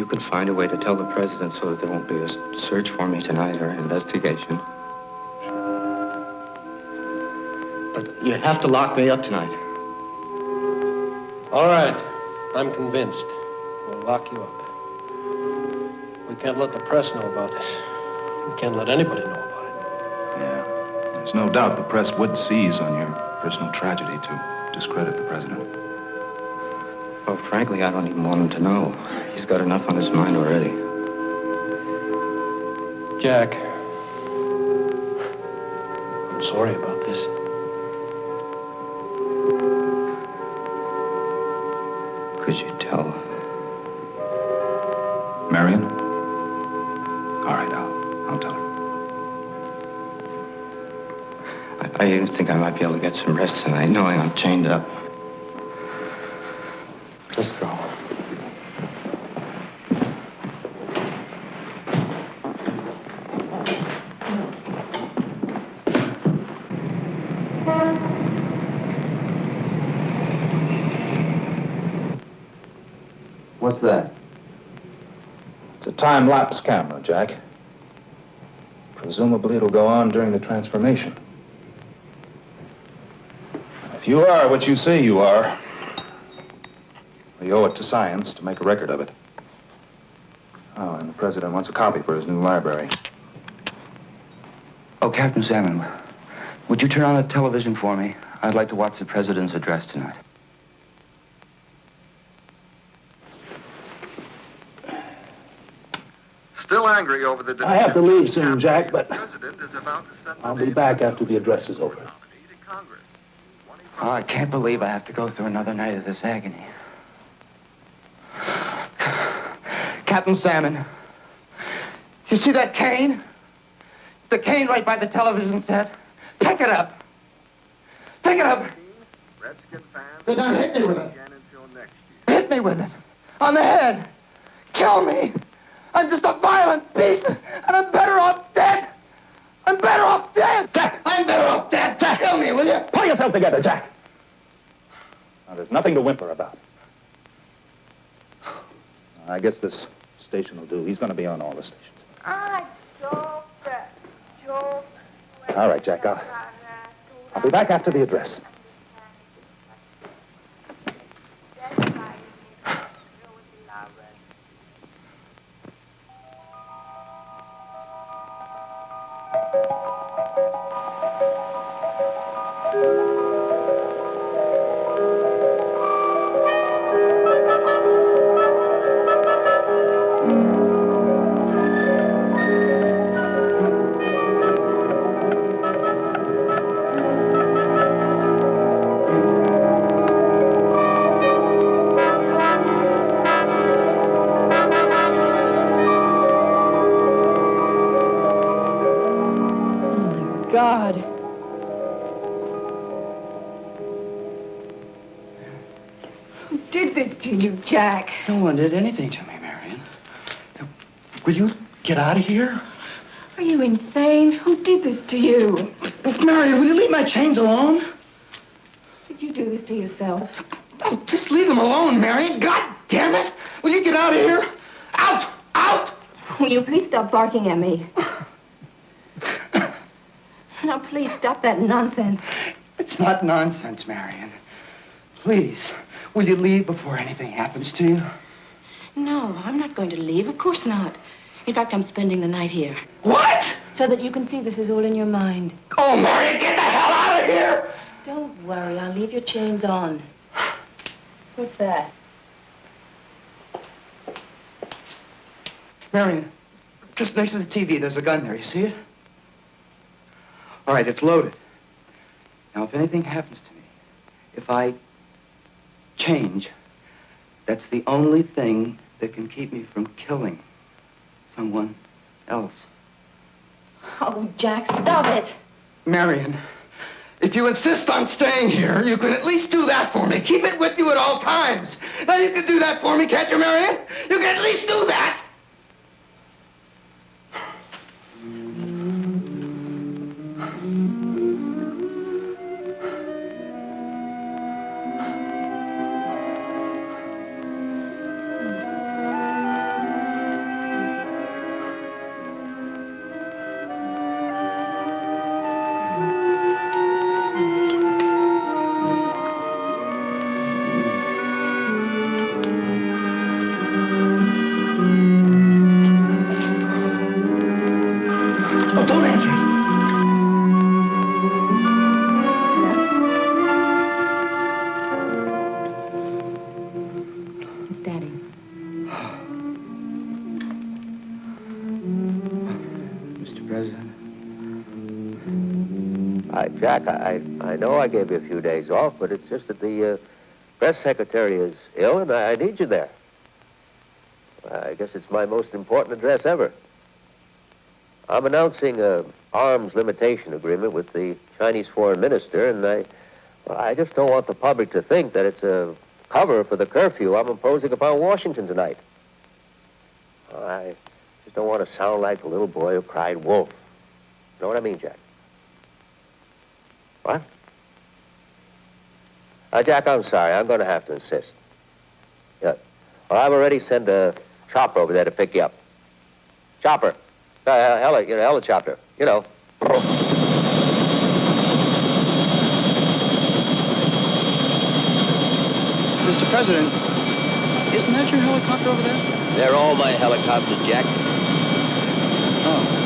can find a way to tell the president so that there won't be a search for me tonight or an investigation. But you have to lock me up tonight.
All right. I'm convinced. We'll lock you up. We can't let the press know about this. We can't let anybody know about it.
Yeah. There's no doubt the press would seize on your personal tragedy to discredit the president.
Well, frankly, I don't even want him to know. He's got enough on his mind already.
Jack, I'm sorry about this.
Could you tell?
Marion? All right, I'll tell her.
I even think I might be able to get some rest tonight, knowing I'm chained up. Let's go.
What's that? It's a time-lapse camera, Jack. Presumably it'll go on during the transformation. If you are what you say you are, we owe it to science to make a record of it. Oh, and the president wants a copy for his new library.
Oh, Captain Salmon, would you turn on the television for me? I'd like to watch the president's address tonight.
Still angry over the...
I have to leave soon, Jack, but I'll be back after the address is over.
Oh, I can't believe I have to go through another night of this agony. Captain Salmon, you see that cane? The cane right by the television set? Pick it up. Pick it up. Then don't hit me with it. Hit me with it. On the head. Kill me. I'm just a violent beast, and I'm better off dead. I'm better off dead.
Jack!
I'm better off dead. Kill me, will you?
Pull yourself together, Jack.
Now, there's nothing to whimper about. I guess this station will do. He's going to be on all the stations. All right, Jack, I'll be back after the address.
God. Who did this to you, Jack?
No one did anything to me, Marion. Will you get out of here?
Are you insane? Who did this to you?
Marion, will you leave my chains alone?
Did you do this to yourself?
Oh, just leave them alone, Marion. God damn it. Will you get out of here? Out! Out!
Will you please stop barking at me? Now, please stop that nonsense.
It's not nonsense, Marion. Please, will you leave before anything happens to you?
No, I'm not going to leave. Of course not. In fact, I'm spending the night here.
What?
So that you can see this is all in your mind.
Oh, Marion, get the hell out of here!
Don't worry, I'll leave your chains on. What's that?
Marion, just next to the TV, there's a gun there. You see it?
All right, it's loaded. Now, if anything happens to me, if I change, that's the only thing that can keep me from killing someone else.
Oh, Jack, stop it.
Marion, if you insist on staying here, you can at least do that for me. Keep it with you at all times. Now, you can do that for me, can't you, Marion? You can at least do that.
Jack, I know I gave you a few days off, but it's just that the press secretary is ill, and I need you there. I guess it's my most important address ever. I'm announcing a arms limitation agreement with the Chinese foreign minister, and I just don't want the public to think that it's a cover for the curfew I'm imposing upon Washington tonight. I just don't want to sound like a little boy who cried wolf. You know what I mean, Jack? What? Jack, I'm sorry. I'm going to have to insist. Yeah. Well, I've already sent a chopper over there to pick you up. Chopper. Helicopter. You know.
Mr. President, isn't that your helicopter over there?
They're all my helicopters, Jack.
Oh.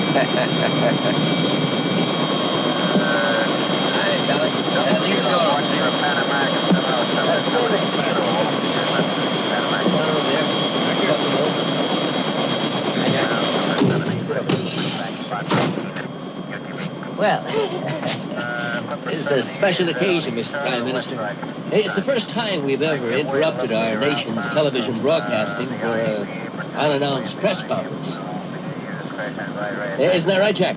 Well, it's a special occasion, Mr. Prime Minister. It's the first time we've ever interrupted our nation's television broadcasting for an unannounced press conference. Isn't that right, Jack?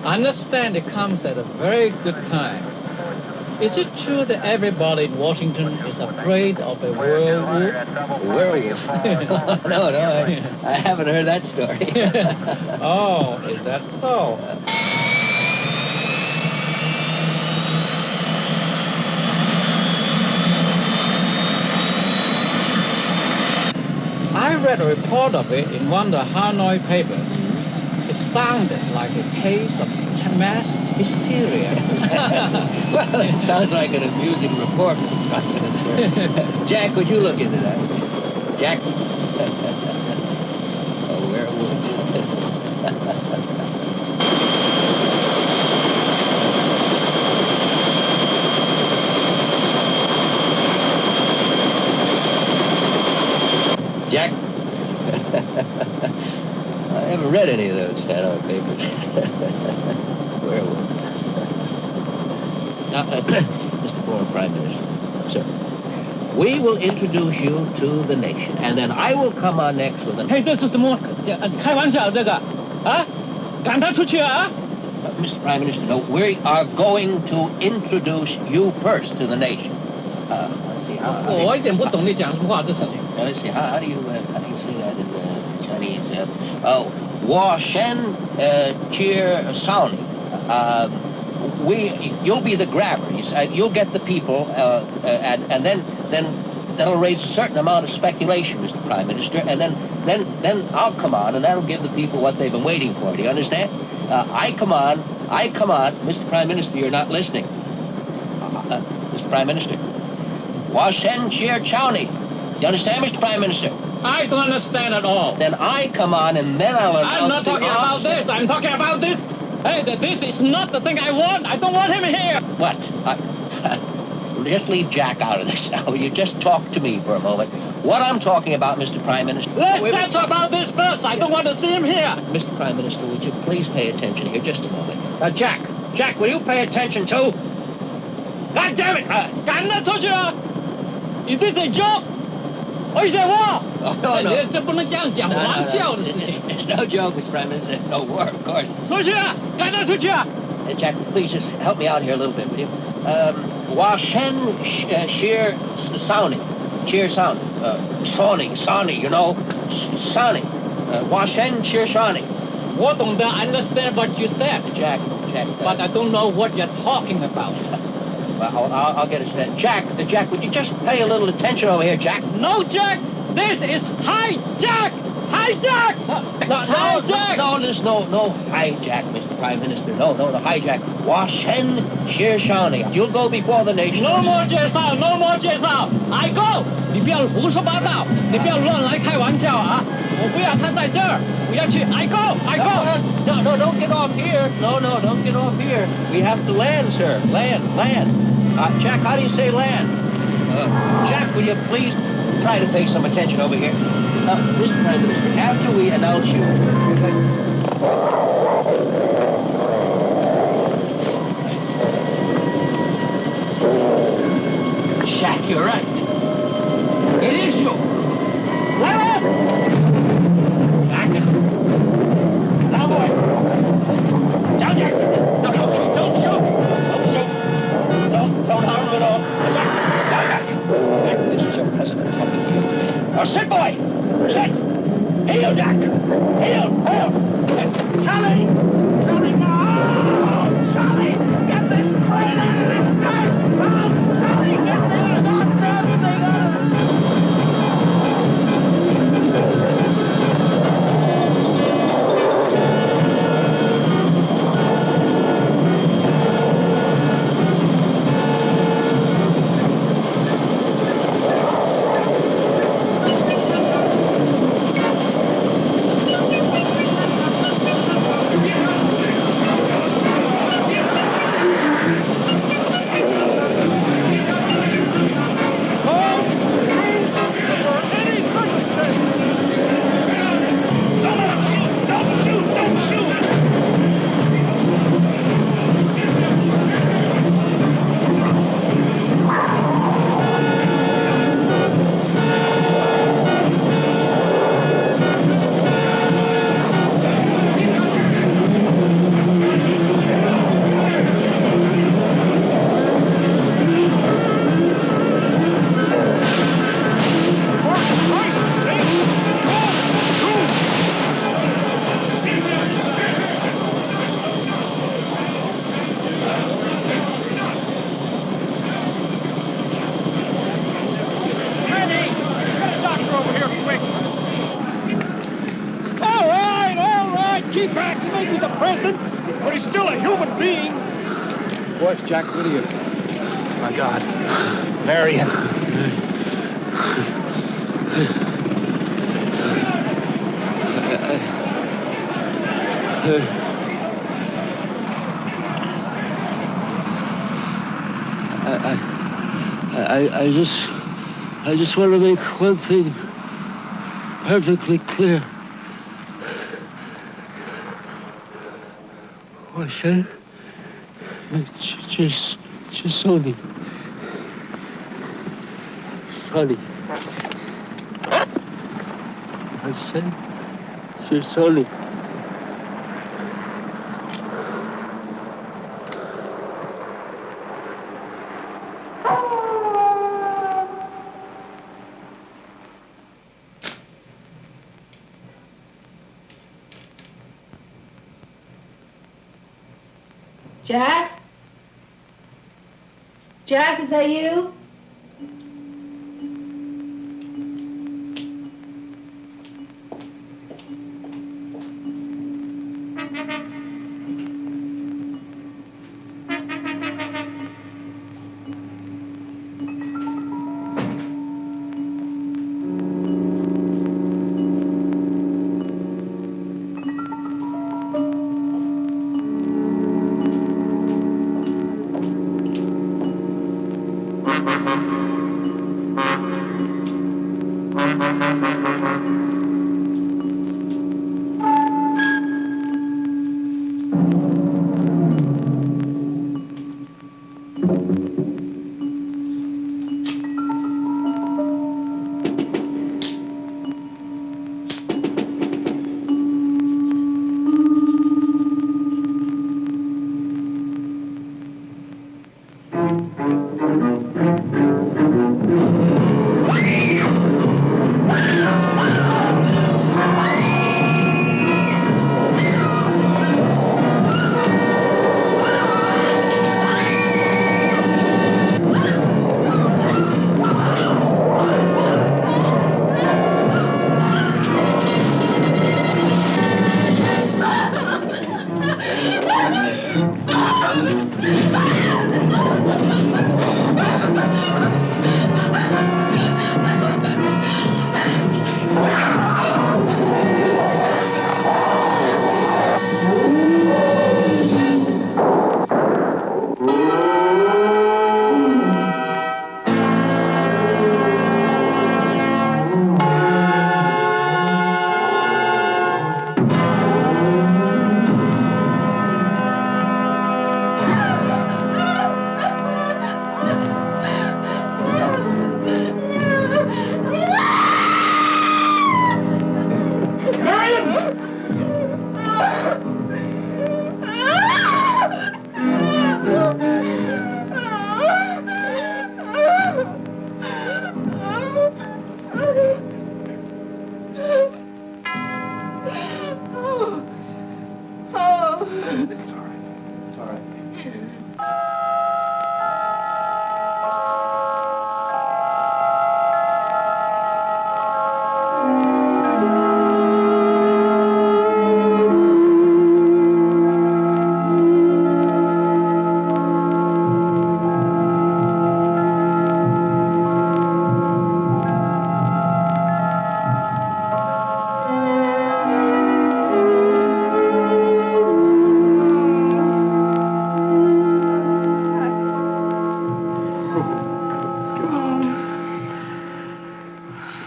I understand it comes at a very good time. Is it true that everybody in Washington is afraid of a werewolf?
A werewolf? No, I haven't heard that story.
Oh, is that so? I read a report of it in one of the Hanoi papers. It sounded like a case of mass hysteria.
Well, it sounds like an amusing report, Mr. Prime Minister. Jack, would you look into that? Jack? A werewolf. Jack? I haven't read any of those Hanoi papers. Werewolf. Mr. Former Prime Minister, sir, we will introduce you to the nation, and then I will come on next with an...
Hey, 这是什么？开玩笑这个？啊？赶他出去啊？
Mr. Prime Minister, no, we are going to introduce you first to the nation. Let's see, how...
我一点不懂你讲什么话，这事情。
Let's see, how do you say that in the Chinese? Wa Shen Cheer Sound. You'll be the grabber. You'll get the people, and then that'll raise a certain amount of speculation, Mr. Prime Minister, and then I'll come on, and that'll give the people what they've been waiting for. Do you understand? I come on, Mr. Prime Minister, you're not listening. Mr. Prime Minister. Wa Shen Cheer Chowny. You understand, Mr. Prime Minister?
I don't understand at all.
Then I come on, and then I'll announce...
I'm not talking about this. I'm talking about this. Hey, this is not the thing I want. I don't want him here.
What? Just leave Jack out of this now. Will you just talk to me for a moment? What I'm talking about, Mr. Prime Minister...
Let's talk about this first. I don't want to see him here.
Mr. Prime Minister, would you please pay attention here just a moment?
Jack,
Jack, will you pay attention too? God damn it!
赶了出去啊！你这得救，而且我，
no, no.
这不能这样讲，玩笑的事情。
It's no joke, Mr. Prime Minister. No war, of course.
出去啊！赶他出去啊！
Jack, please just help me out here a little bit, will you? Washen sheer sounding. Sheer sound. Sawning, you know. Sawning. Washen sheer sawning.
我懂得 understand what you said,
Jack.
but I don't know what you're talking about.
Well, I'll get it straight. Jack, would you just pay a little attention over here, Jack?
No, Jack! This is hijack! Hijack! Hijack!
No, there's no hijack, Mr. Prime Minister. No, the hijack. Washen sheer shawny. You'll go before the nation.
No more 介绍 ，No more 介绍 I go！ 你不要胡说八道，你不要乱来开玩笑啊！我不要他在这儿，我要去 I go！
No, don't get off here. No, don't get off here. We have to land, sir. Land. Jack, how do you say land? Jack, will you please try to pay some attention over here? Mr. Prime Minister, after we announce you...
Jack, you're right. It is you. Jack. Now, boy. Down, Jack. No, don't shoot. Don't harm him at all. Jack.
This is your president talking to you.
Now, sit, boy. Sit. Heel, Jack. Heel. Charlie, no. Charlie, get this plane out of this car. Charlie, get this goddamn thing out of
Jack, what are you?
My God. Marion.
I just want to make one thing perfectly clear. What's that? Just Sony. Sony. I said, just Sony.
Jack? Jack, is that you?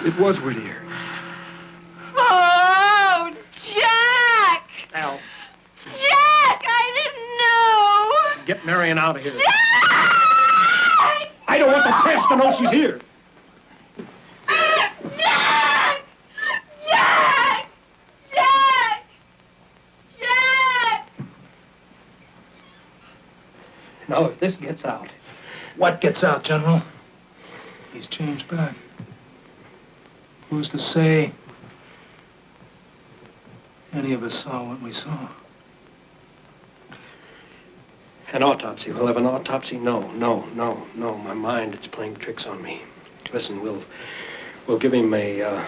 It was Whittier.
Oh, Jack!
Al,
Jack, I didn't know!
get Marion out of here.
Jack!
I don't want the press to know she's here.
Jack! Jack! Jack! Jack!
Now, if this gets out...
What gets out, General? He's changed back. Who's to say any of us saw what we saw?
An autopsy. We'll have an autopsy? No. My mind, it's playing tricks on me. Listen, we'll give him a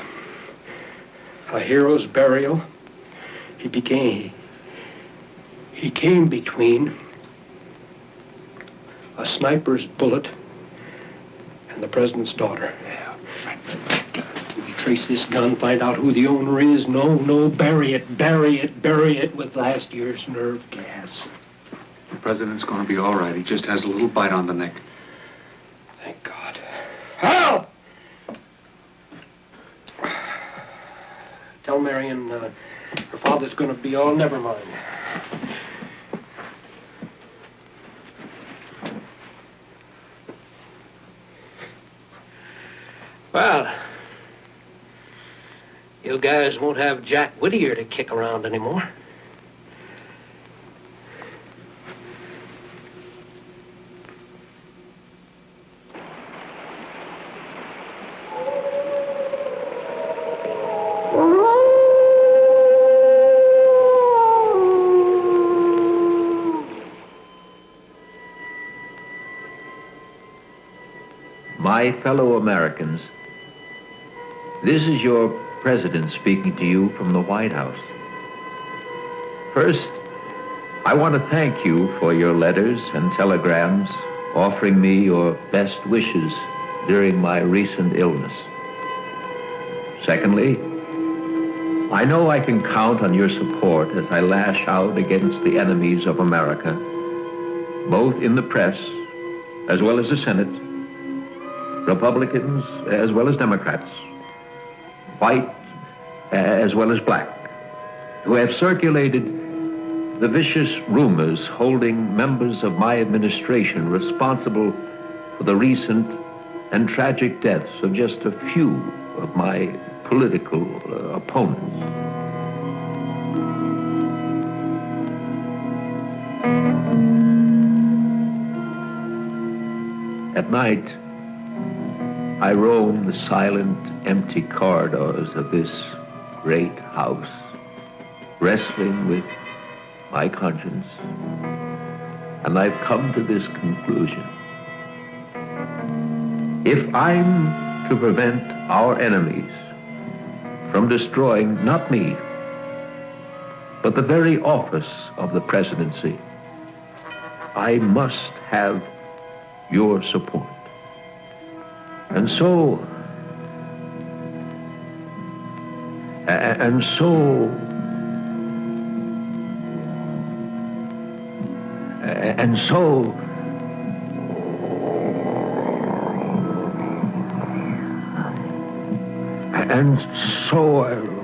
hero's burial. He came between a sniper's bullet and the president's daughter. We trace this gun, find out who the owner is. No, bury it with last year's nerve gas.
The president's going to be all right. He just has a little bite on the neck.
Thank God. Hal! Tell Marion her father's going to be all... Never mind. Well, you guys won't have Jack Whittier to kick around anymore.
My fellow Americans, this is your president speaking to you from the White House. First, I want to thank you for your letters and telegrams offering me your best wishes during my recent illness. Secondly, I know I can count on your support as I lash out against the enemies of America, both in the press as well as the Senate, Republicans as well as Democrats, white as well as black, who have circulated the vicious rumors holding members of my administration responsible for the recent and tragic deaths of just a few of my political opponents. At night, I roam the silent, empty corridors of this great house, wrestling with my conscience, and I've come to this conclusion. If I'm to prevent our enemies from destroying not me, but the very office of the presidency,
I must have your support. And so, and so, and so, and so,